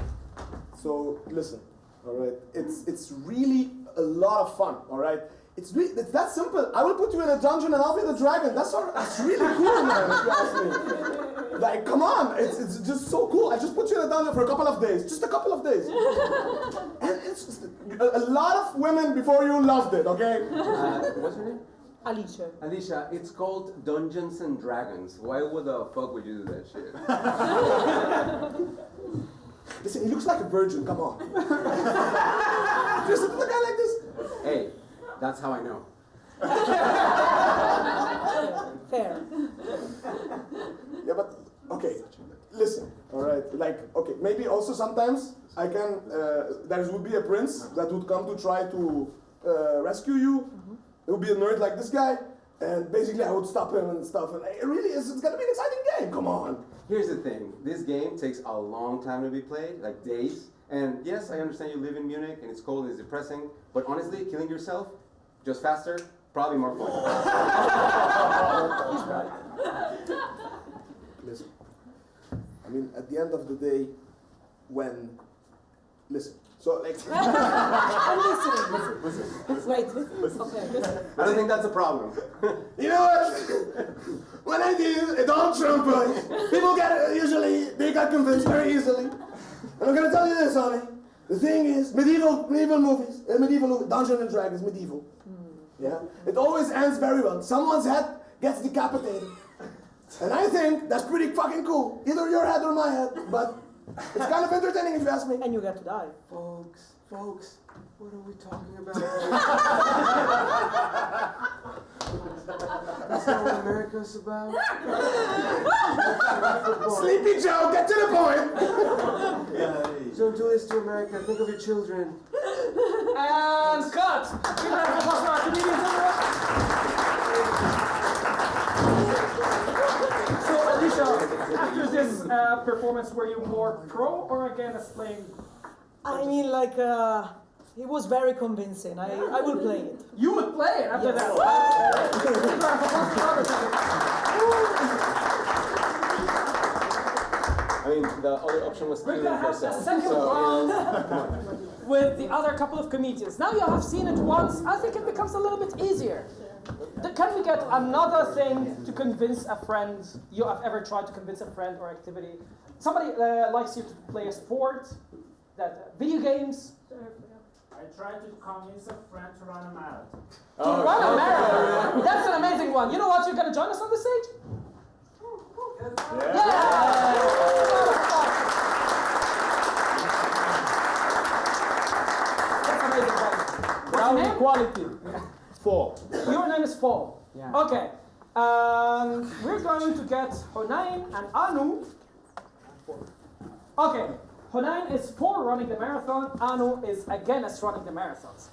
So listen, all right. It's really a lot of fun. All right. It's that simple. I will put you in a dungeon and I'll be the dragon. That's really cool, man. If you ask me. Like, come on, it's just so cool. I just put you in a dungeon for a couple of days, just a couple of days. And it's just, a lot of women before you loved it. Okay. What's your name? Alicia. Alicia, it's called Dungeons and Dragons. Why the fuck would you do that shit? Listen, he looks like a virgin. Come on. Just look at a guy like this. Hey, that's how I know. Fair. Yeah, but okay. Listen, all right. Like, okay, maybe also sometimes I can. There would be a prince that would come to try to rescue you. It would be a nerd like this guy, and basically I would stop him and stuff. And it really is. It's gonna be an exciting game. Come on. Here's the thing. This game takes a long time to be played, like days. And yes, I understand you live in Munich and it's cold and it's depressing, but honestly, killing yourself, just faster, probably more fun. He's right. Listen. I mean, at the end of the day, listen. So like. I'm listening. Wait. Okay. I don't think that's a problem. You know what? When I do a Donald Trump voice, people they got convinced very easily. And I'm gonna tell you this, honey. The thing is, medieval movies, Dungeons and Dragons, medieval. Yeah, it always ends very well. Someone's head gets decapitated, and I think that's pretty fucking cool. Either your head or my head, but it's kind of entertaining if you ask me. And you get to die. Folks, what are we talking about? That's not what America's about. Sleepy Joe, get to the point. Don't do this to America. Think of your children. And cut! Give a round of applause for our comedians, everyone. So, Alicia, after this performance, were you more pro or against playing? I mean, like, it was very convincing. I will play it. You would play it after Yes. that? Give a round of applause for Robert. I mean, the other option was We're killing gonna have the yourself. second So, round come on. with the other couple of comedians. Now you have seen it once, I think it becomes a little bit easier. Can we get another thing to convince a friend you have ever tried to convince a friend or activity? Somebody likes you to play a sport, video games. I tried to convince a friend to run a marathon. To run a marathon? That's an amazing one. You know what? You're going to join us on the stage? That's amazing, guys. What's your name? Quality. Four. Your name is Paul. Yeah. Okay. We're going to get Honain and Anu. Okay. Honain is for running the marathon. Anu is against running the marathons.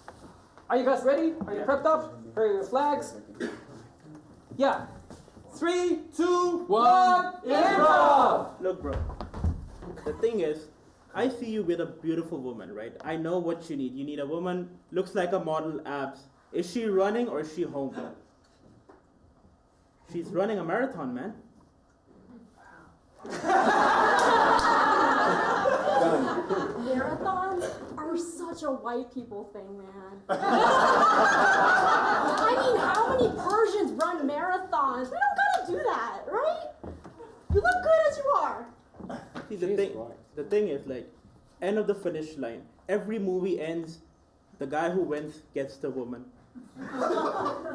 Are you guys ready? Are you prepped up? Here are your flags. Yeah. 3, 2, 1, improv! Look, bro. The thing is, I see you with a beautiful woman, right? I know what you need. You need a woman, looks like a model, abs. Is she running or is she home? She's running a marathon, man. Marathons are such a white people thing, man. I mean, how many Persians run marathons? We don't gotta do that, right? You look good as you are. See, the thing is, like, end of the finish line. Every movie ends, the guy who wins gets the woman.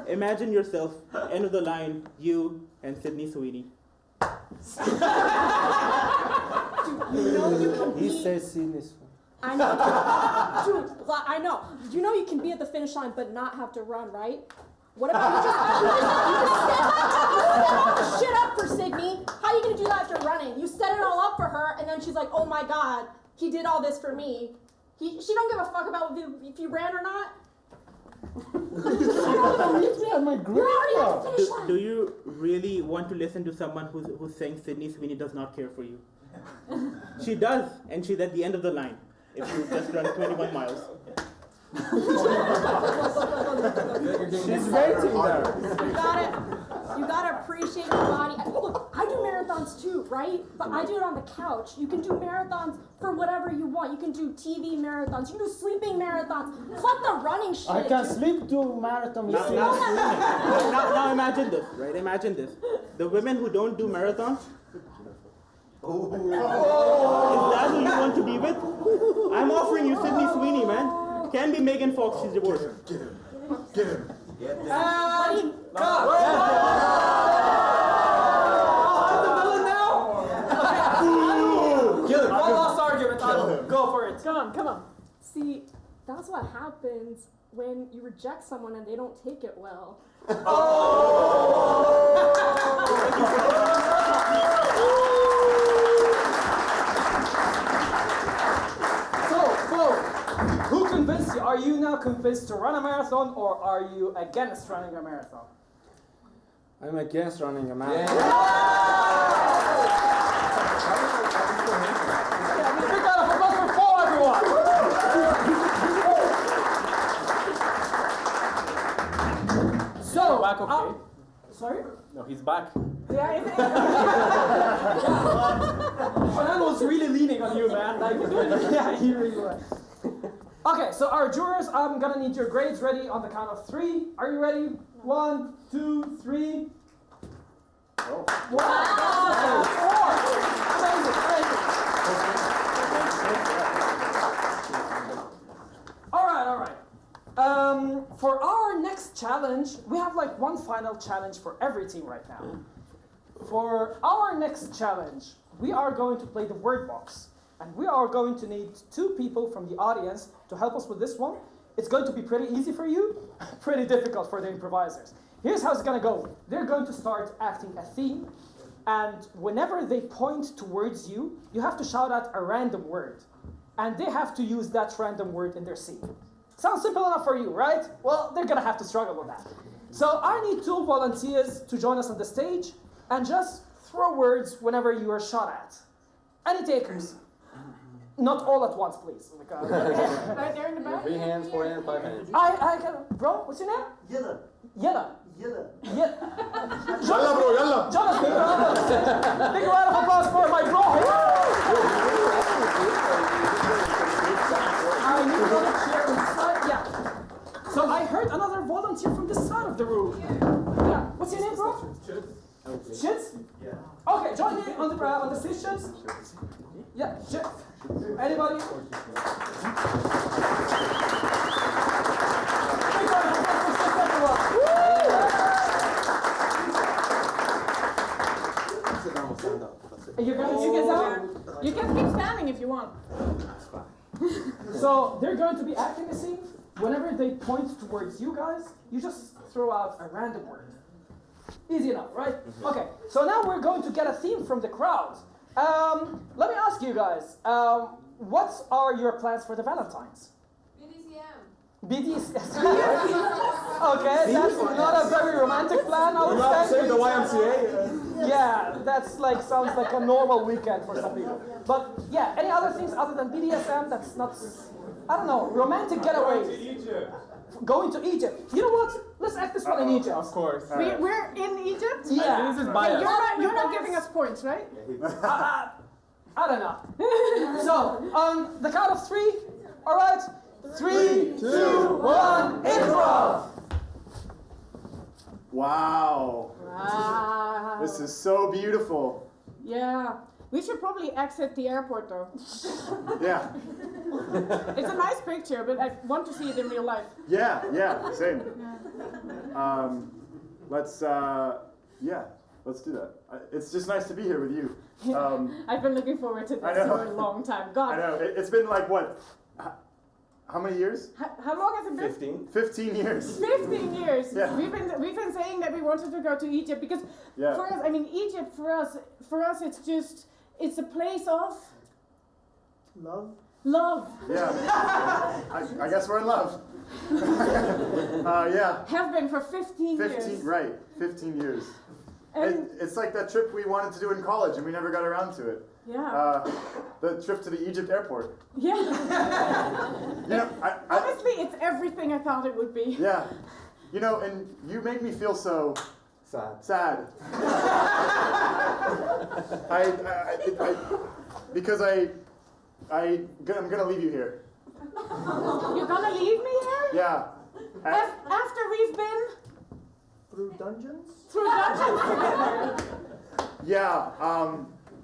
Imagine yourself, end of the line, you and Sydney Sweeney. You know you can He be. says Sydney. I know. Dude, I know. You know you can be at the finish line but not have to run, right? What about you just set all the shit up for Sydney? How are you gonna do that after running? You set it all up for her and then she's like, oh my god, he did all this for me. She don't give a fuck about if you ran or not. Do you really want to listen to someone who's saying Sydney Sweeney does not care for you? She does, and she's at the end of the line if you just run 21 miles. She's waiting there. You gotta appreciate your body. Look, I do marathons too, right? But I do it on the couch. You can do marathons for whatever you want. You can do TV marathons. You can do sleeping marathons. Fuck the running shit. I can sleep to marathon. Now imagine this, right? Imagine this. The women who don't do marathons, is that who you want to be with? I'm offering you Sydney Sweeney, man. Can be Megan Fox, she's divorced. Get him. Get him. And go! I'm the villain now? Kill him. One last argument. Go for it. Come on. See, that's what happens when you reject someone and they don't take it well. Who convinced you? Are you now convinced to run a marathon or are you against running a marathon? I'm against running a marathon. Big round of applause for Paul, everyone! So, Back okay? Sorry? No, he's back. Yeah, Fernando was really leaning on you, man. Like, yeah, he really was. Okay, so our jurors, I'm gonna need your grades ready on the count of 3. Are you ready? 1, 2, 3. Oh. Wow! 4. Amazing. All right. For our next challenge, we have like one final challenge for every team right now. For our next challenge, we are going to play the word box. And we are going to need 2 people from the audience to help us with this one. It's going to be pretty easy for you, pretty difficult for the improvisers. Here's how it's going to go. They're going to start acting a theme, and whenever they point towards you, you have to shout out a random word. And they have to use that random word in their scene. Sounds simple enough for you, right? Well, they're going to have to struggle with that. So I need 2 volunteers to join us on the stage and just throw words whenever you are shot at. Any takers? Not all at once, please. Right there in the back. 3 hands, 4 hands, 5 hands. I got bro, what's your name? Yella. Yella, Yalla, bro, yalla. Jonas, big round of applause for my bro. I need another chair inside. Yeah. So I heard another volunteer from this side of the room. Yeah. What's your name, bro? Shits? Yeah. Okay, join me on the stations. Yeah, Shits. Anybody? You can keep standing if you want. So they're going to be acting a scene. Whenever they point towards you guys, you just throw out a random word. Easy enough, right? Okay, so now we're going to get a theme from the crowd. Let me ask you guys, what are your plans for the Valentines? BDSM. Okay, that's not a very romantic plan, I would say. Say the YMCA. Yeah, that's like sounds like a normal weekend for some people. But yeah, any other things other than BDSM that's not, I don't know, romantic getaways. Going to Egypt. You know what? Let's act this one in Egypt. Of course. We're in Egypt? Yeah. This is biased. You're not giving us points, right? I don't know. So, on the count of 3, all right? 3, 2, 1, improv! Wow. This is so beautiful. Yeah. We should probably exit the airport though. Yeah. It's a nice picture, but I want to see it in real life. Yeah, same. Let's do that. It's just nice to be here with you. I've been looking forward to this I know. for a long time. God. I know. It's been like what? How many years? How long has it been? 15 years. 15 years. Yeah. We've been saying that we wanted to go to Egypt because for us, I mean, Egypt for us, it's a place of love. Love. Yeah. I guess we're in love. Yeah. Have been for 15 years. Right. 15 years. And It's like that trip we wanted to do in college and we never got around to it. Yeah. The trip to the Egypt airport. Yeah. You know, Honestly, it's everything I thought it would be. Yeah. You know, and you make me feel so sad. Because I'm gonna leave you here. You're gonna leave me here? Yeah. After we've been through dungeons? Through dungeons together. Yeah.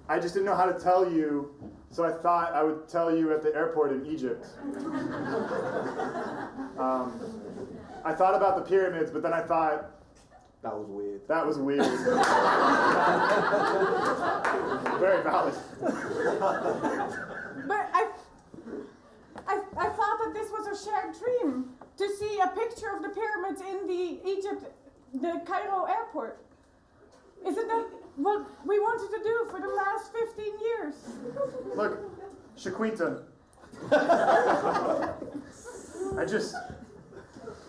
I just didn't know how to tell you, so I thought I would tell you at the airport in Egypt. I thought about the pyramids, but then I thought that was weird. That was weird. Very valid. But I thought that this was a shared dream to see a picture of the pyramids in the Cairo airport. Isn't that what we wanted to do for the last 15 years? Look, Shaquinta.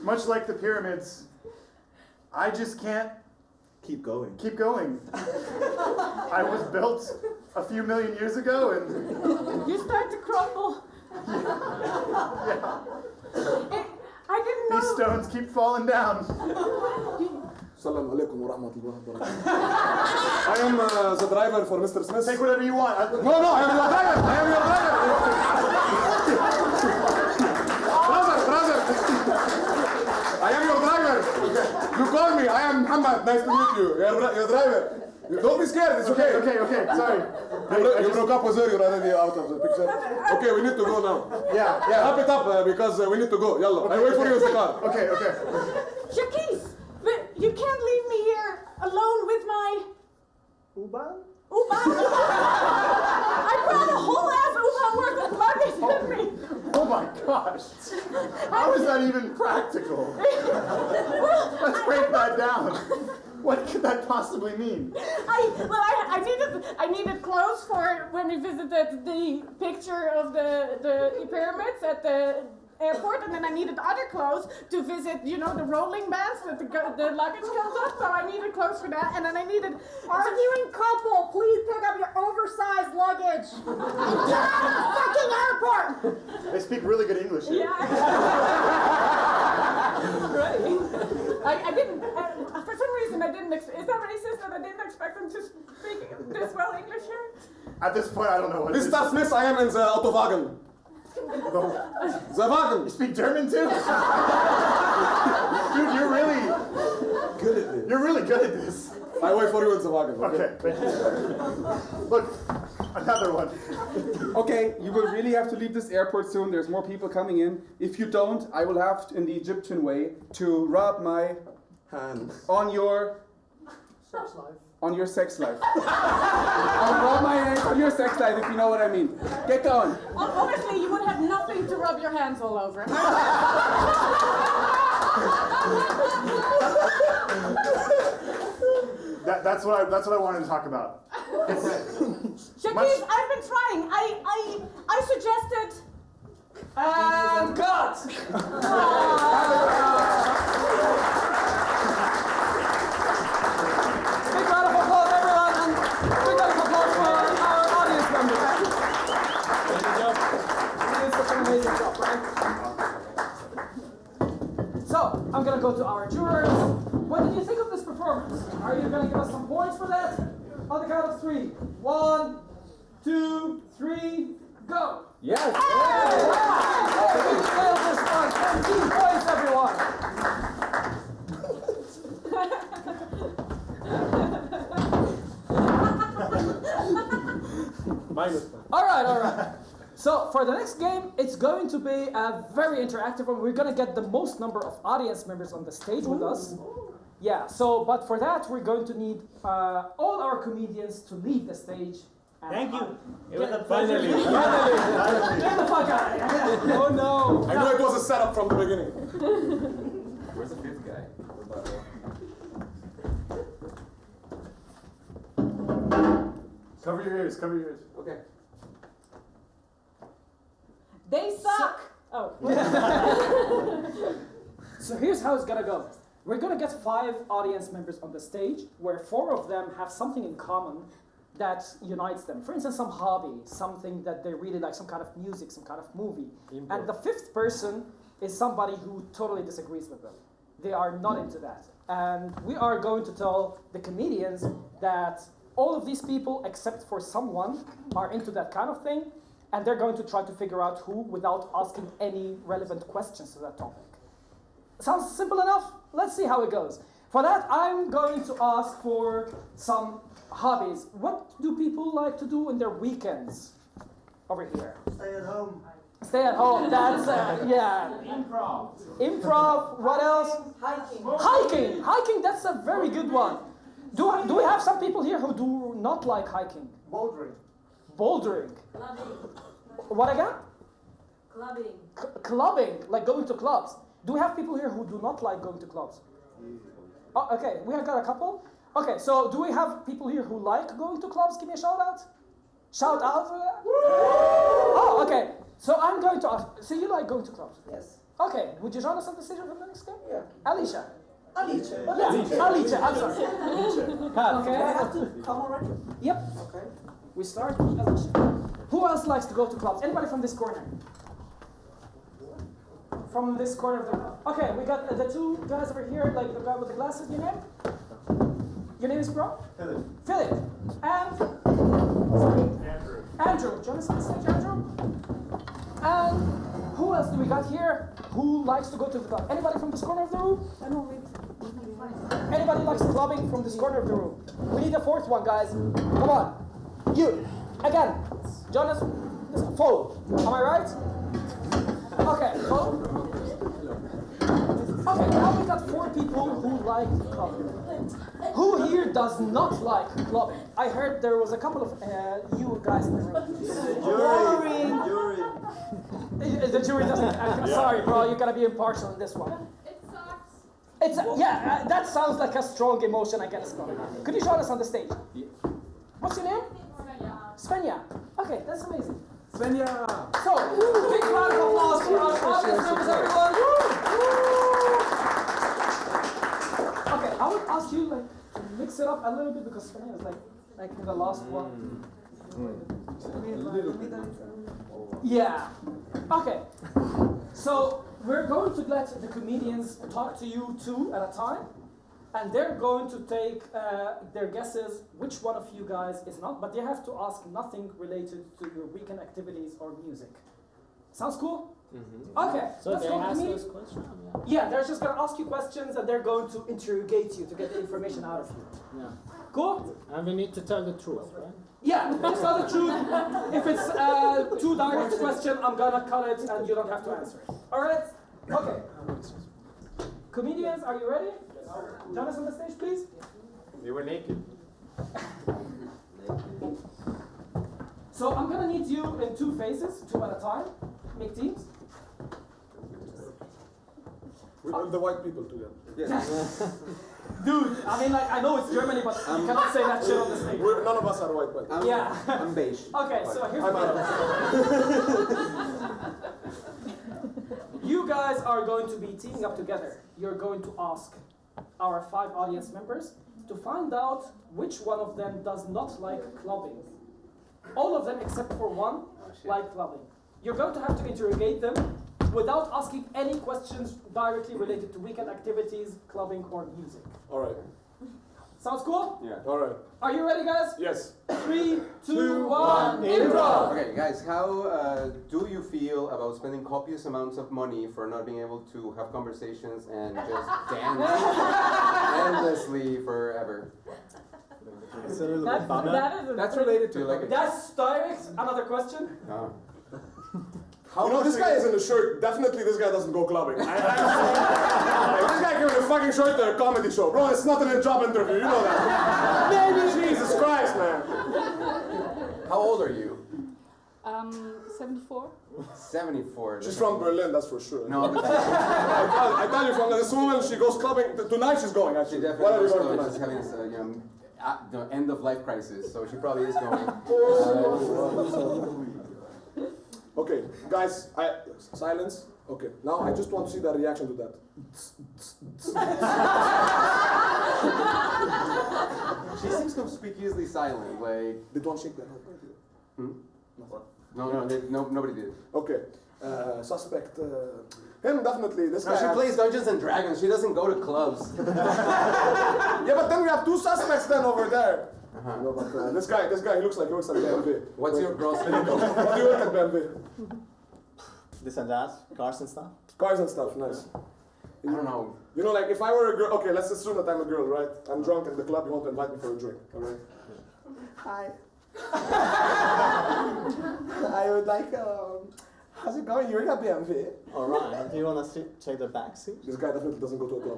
Much like the pyramids, I just can't keep going. I was built a few million years ago and you start to crumble. Yeah. I didn't know. These stones keep falling down. Assalamu alaikum wa rahmatullahi wa barakatuh. I am the driver for Mr. Smith. Take whatever you want. No, I am your driver. Brother. I am your driver. You call me. I am Muhammad. Nice to meet you. Your driver. Don't be scared. It's okay. Okay. Sorry. You broke up with her. You're already out of the picture. Okay, we need to go now. Yeah. Wrap it up because we need to go. Yalla. I wait for you in the car. Okay. Shakis, but you can't leave me here alone with my Uban? I brought a whole ass Uban worth of luggage with me. Oh my gosh. How is that even practical? Let's break that down. What could that possibly mean? I needed clothes for when we visited the picture of the pyramids at the airport, and then I needed other clothes to visit, the rolling bands that the luggage goes up, so I needed clothes for that, and then I needed... Arguing couple, please pick up your oversized luggage and get out of the fucking airport! They speak really good English here. Yeah. Right. I didn't, for some reason I didn't, is that racist that I didn't expect them to speak this well English here? At this point, I don't know what it is. Mr. Smith, I am in the Autowagen. The wagon. You speak German too? Dude, you're really good at this. You're really good at this. I wait for you in the wagon. Okay, thank you. Look, another one. Okay, you will really have to leave this airport soon. There's more people coming in. If you don't, I will have, in the Egyptian way, to rub my hands on your sex life. On your sex life. I'll rub my hands on your sex life, if you know what I mean. Get going. Honestly, you would have nothing to rub your hands all over. That's what I wanted to talk about. Shakis, I've been trying. I suggested. Cut. Big round of applause, everyone, and big round of applause for our audience members. Good job. You did such an amazing job, right? So, I'm gonna go to our jurors. What did you think of this performance? Are you gonna give us some points for that? On the count of 3. 1, 2, 3, go! Yes! Hey, we nailed this one! 13 points, everyone! All right. So for the next game, it's going to be a very interactive one. We're going to get the most number of audience members on the stage with us. Yeah, but for that, we're going to need all our comedians to leave the stage. Thank you. It was a pleasure. Finally. Get the fuck out of here. Oh no. I know it was a setup from the beginning. Where's the fifth guy? Cover your ears, cover your ears. Okay. They suck. So here's how it's gonna go. We're gonna get 5 audience members on the stage, where 4 of them have something in common that unites them. For instance, some hobby, something that they really like, some kind of music, some kind of movie. And the 5th person is somebody who totally disagrees with them. They are not into that. And we are going to tell the comedians that all of these people, except for someone, are into that kind of thing, and they're going to try to figure out who without asking any relevant questions to that topic. Sounds simple enough? Let's see how it goes. For that, I'm going to ask for some hobbies. What do people like to do in their weekends? Over here. Stay at home. Stay at home, that's, yeah. Improv, what else? Hiking, that's a very good one. Do we have some people here who do not like hiking? Bouldering. Clubbing. What again? Clubbing. Clubbing, like going to clubs. Do we have people here who do not like going to clubs? Oh, okay, we have got a couple. Okay, so do we have people here who like going to clubs? Give me a shout out. Shout out for that. Oh, okay. So I'm going to ask. So you like going to clubs? Yes. Okay. Would you join us on the stage for the next game? Yeah. Alicia. Alicia. Yeah, Alicia. I'm sorry. Okay. I have to come already? Yep. Okay. We start with Alicia. Who else likes to go to clubs? Anybody from this corner? From this corner of the room. Okay, we got the 2 guys over here, like the guy with the glasses. Your name? Your name is bro? Philip. And? Sorry. Andrew. Join us on the stage, Andrew. And who else do we got here who likes to go to the club? Anybody from this corner of the room? I know, Anybody likes clubbing from this corner of the room? We need a 4th one, guys. Come on. You. Again. Join us. Fo. Am I right? Okay, Fo. Okay, now we got 4 people who like clubbing. Who here does not like clubbing? I heard there was a couple of you guys in the room. The jury doesn't. I'm sorry, bro. You gotta be impartial in this one. It sucks. It's that sounds like a strong emotion. I guess. Could you join us on the stage? What's your name? Svenja. Okay, that's amazing. Svenja. So, big round of applause for our audience members, everyone. Okay, I would ask you to mix it up a little bit because Svenja is like in the last one. Yeah. Okay. So we're going to let the comedians talk to you 2 at a time, and they're going to take their guesses which one of you guys is not, but they have to ask nothing related to your weekend activities or music. Sounds cool? Mm-hmm. Okay. So let's they go ask to us questions? Yeah, they're just gonna ask you questions and they're going to interrogate you to get the information out of you. Yeah. Cool? And we need to tell the truth, right? Yeah, just tell the truth. If it's a too direct question, I'm gonna cut it and you don't have to answer it. Alright? Okay. Comedians, are you ready? Join us on the stage, please. We were naked. So I'm gonna need you in 2 phases, 2 at a time. Make teams. With all the white people together. Yes. Dude, I mean, I know it's Germany, but you cannot say that shit on the stage. None of us are white, but Yeah. I'm beige. Okay, so here's I'm You guys are going to be teaming up together. You're going to ask our 5 audience members to find out which one of them does not like clubbing. All of them except for one like clubbing. You're going to have to interrogate them without asking any questions directly related to weekend activities, clubbing, or music. All right. Sounds cool? Yeah. All right. Are you ready, guys? Yes. 3, 2, 1, improv! Okay, guys, how do you feel about spending copious amounts of money for not being able to have conversations and just dance endlessly forever? It's a little That's, bit funny. That's related to like it. That's direct. Another question. You know, this guy is in the shirt. Definitely, this guy doesn't go clubbing. Like, this guy came in a fucking shirt to a comedy show. Bro, it's not a job interview. You know that. Jesus Christ, man. How old are you? 74. 74. She's from Berlin, that's for sure. No, but I tell you, from this woman, she goes clubbing. Tonight she's going, actually. she definitely What are you goes going clubbing. tonight? She's having this, the end of life crisis, so she probably is going. Okay, guys, silence. Okay, now I just want to see the reaction to that. She seems conspicuously silent, like. They don't shake their head. No, nobody did. Okay, suspect. Him definitely. This No, guy. she plays Dungeons and Dragons. She doesn't go to clubs. Yeah, but then we have two suspects then over there. No, but this guy, he looks like he works at BMW. What's your gross income? What do you work at BMW? This and that, cars and stuff. Cars and stuff, nice. I don't know. You know, like if I were a girl, okay, let's assume that I'm a girl, right? I'm drunk in the club, you want to invite me for a drink, alright? Hi. I would like, how's it going? You're in a BMW. Alright, do you want to check the back seat? This guy definitely doesn't go to a club.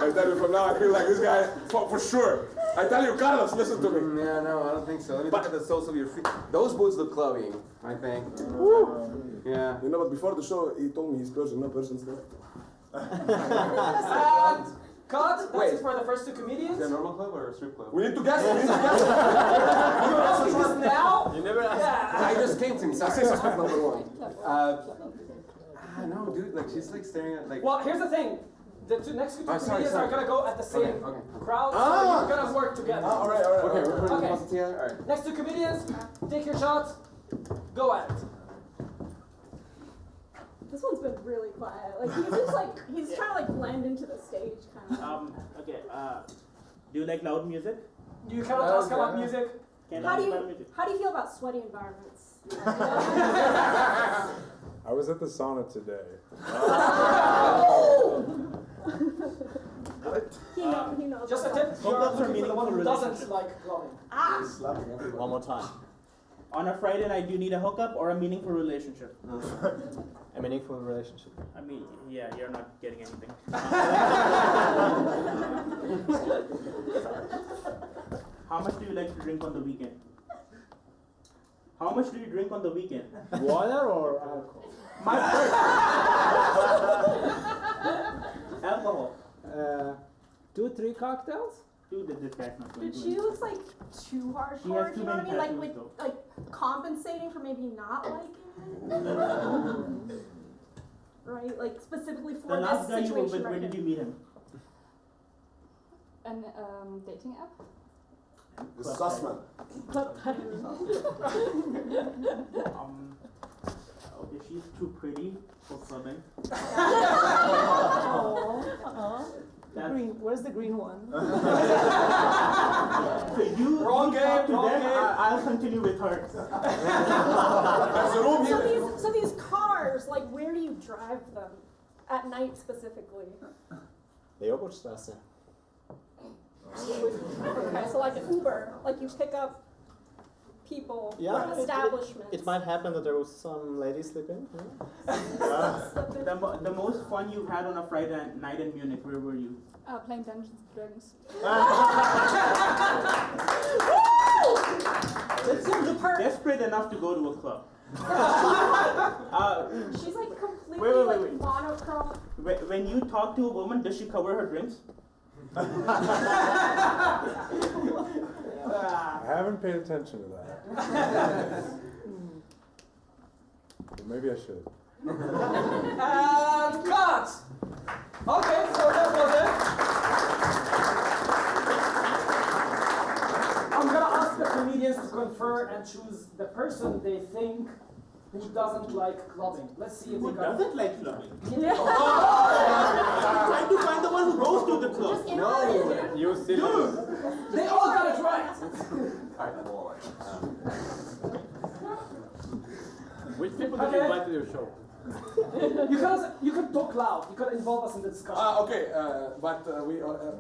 I tell you from now, I feel like this guy, for sure. I tell you, Carlos, listen to me. Yeah, no, I don't think so. Let me look at the soles of your feet. Those boots look clubbing, I think. Yeah. You know, but before the show, he told me he's Persian, no Persian's there. And cut. That's it for the first two comedians. Is it a normal club or a strip club? We need to guess. You asking us now? You never asked. Yeah. I just came to me. I say suspect number one. No, dude, like she's like staring at like. Well, here's the thing. The next two comedians are gonna go at the same Okay. crowd, so you're gonna work together. Alright. Okay, we're putting Okay. the together. All right. Next two comedians, take your shot. Go at it. This one's been really quiet. Like he's just like he's trying to like blend into the stage kind of. Okay. Do you like loud music? You cannot ask about music. How do you feel about sweaty environments? I was at the sauna today. He knows. Just a tip. You're Hookups are looking for the one who meaningful doesn't like clubbing. One more time. On a Friday night, do you need a hookup or a meaningful relationship? A meaningful relationship. I mean, yeah, you're not getting anything. How much do you like to drink on the weekend? How much do you drink on the weekend? Water or alcohol? My first. Alcohol. 2-3 cocktails? Dude, this guy's not going Dude, to she looks like too She has hardcore. too You know what I many mean? Like tattoos, with though. like compensating for maybe not liking it. Right? Like specifically for The this last guy you were situation with, right where did here. you meet him? An dating app. The sussman. Okay, she's too pretty for clubbing. Green. Where's the green one? So you Wrong talk game, to wrong them, game. I'll continue with her. There's a room here. So these cars, like where do you drive them? At night specifically. Leopoldstraße. Okay, so like an Uber, like you pick up people from establishments. It might happen that there was some lady sleeping. The most fun you've had on a Friday night in Munich, where were you? Playing Dungeons and Dragons. It seems desperate enough to go to a club. She's like completely wait. monochrome. When you talk to a woman, does she cover her drinks? I haven't paid attention to that. But maybe I should. And cut! Okay, so that was it. I'm gonna ask the comedians to confer and choose the person they think who doesn't like clubbing. Let's see if Who they got doesn't like clubbing? Yeah. Trying to find the one who goes to the club. No, You silly. They all got it right. Which people did you Okay. invite to your show? You could talk loud. You could involve us in the discussion. Okay, but we are.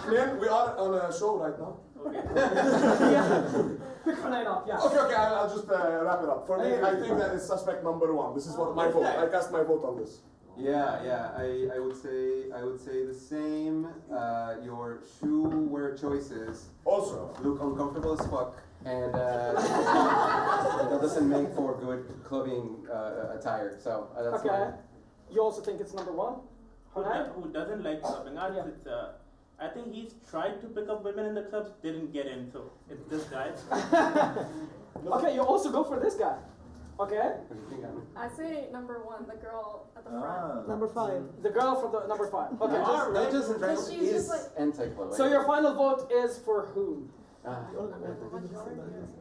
Glenn, we are on a show right now. Pick one up, yeah. Okay, I'll just wrap it up. For me, I think that is suspect number one. This is what my vote. I cast my vote on this. Yeah. I would say the same. Your shoe wear choices also look uncomfortable as fuck, and that doesn't make for good clubbing attire. So that's okay. You also think it's number one? Who doesn't like clubbing? I think he's tried to pick up women in the clubs, didn't get in, so it's this guy. Okay, you also go for this guy. Okay. I say number one, the girl at the front. Number 5. The girl from the number 5. Okay. Dungeons and Dragons she's is just like- anti-club. So your final vote is for whom?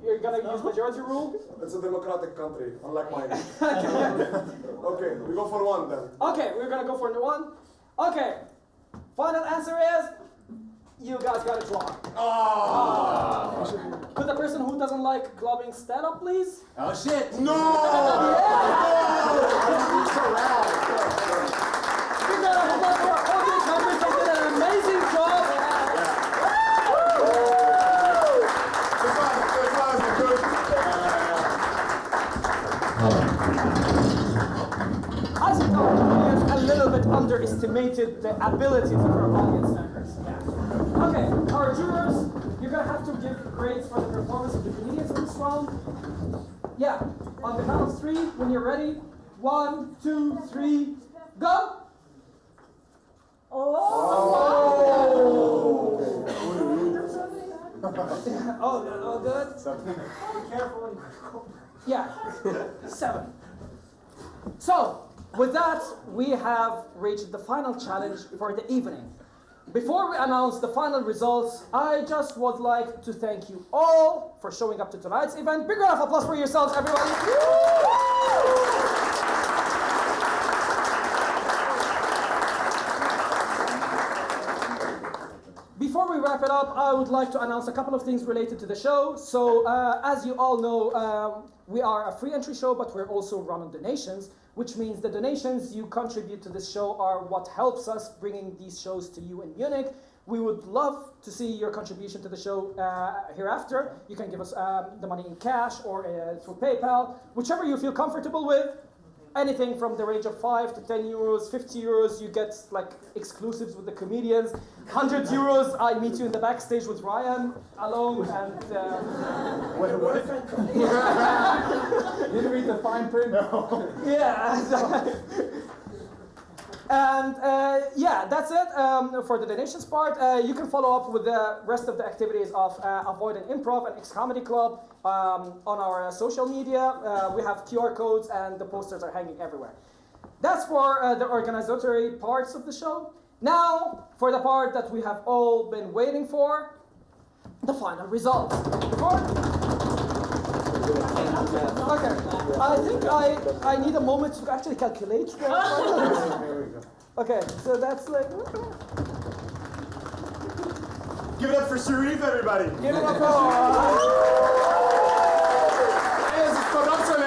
You're gonna use majority rule? It's a democratic country, unlike mine. Okay, we go for one then. Okay, we're gonna go for the one. Okay. Final answer is you guys got it wrong. Could the person who doesn't like clubbing stand up, please? Oh shit! No! We're gonna have our audience members. They did an amazing job. I think our audience a little bit underestimated the abilities of our audience members. Okay, our jurors, you're gonna have to give grades for the performance of the comedians in this round. Yeah, on the count of 3, when you're ready. 1, 2, 3, go! Oh, good. Be careful when you go. Yeah, 7. So, with that, we have reached the final challenge for the evening. Before we announce the final results, I just would like to thank you all for showing up to tonight's event. Big round of applause for yourselves, everybody. Before we wrap it up, I would like to announce a couple of things related to the show. So, as you all know, we are a free entry show, but we're also run on donations, which means the donations you contribute to this show are what helps us bringing these shows to you in Munich. We would love to see your contribution to the show hereafter. You can give us the money in cash or through PayPal, whichever you feel comfortable with. Anything from the range of 5 to 10 euros, 50 euros, you get like exclusives with the comedians. 100 euros, I meet you in the backstage with Ryan alone and... Wait, what? You didn't read the fine print? No. Yeah. And yeah, that's it for the donations part. You can follow up with the rest of the activities of Avoid and Improv and X Comedy Club on our social media. We have QR codes and the posters are hanging everywhere. That's for the organizatory parts of the show. Now, for the part that we have all been waiting for, the final results. Okay, I think I need a moment to actually calculate. Okay, so that's like... Give it up for Sharif, everybody. Give it up for... It's corruption,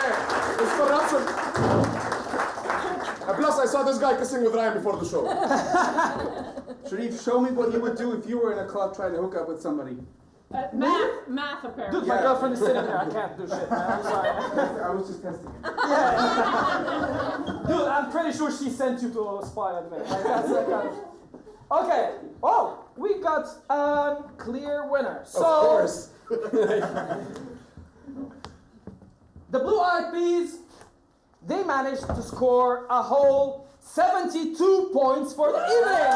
It's corruption. And plus, I saw this guy kissing with Ryan before the show. Sharif, show me what you would do if you were in a club trying to hook up with somebody. Math apparently. Dude, my girlfriend is sitting there. I can't do shit, man. I'm sorry. I was just testing it. Yeah. Dude, I'm pretty sure she sent you to spy on me. Like, that's like okay. Oh, we got a clear winner. So, of course. The Blue Eyed Peas, they managed to score a whole 72 points for the evening.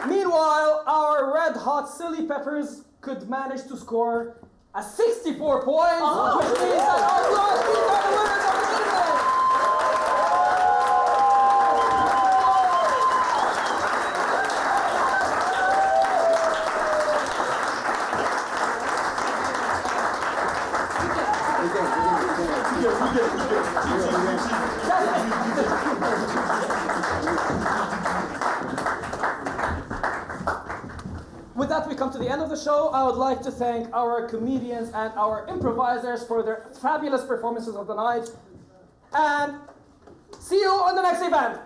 Meanwhile, our red hot Silly Peppers could manage to score a 64 points, which means that our Blue Eyed Peas are the winners of the evening. With that, we come to the end of the show. I would like to thank our comedians and our improvisers for their fabulous performances of the night. And see you on the next event.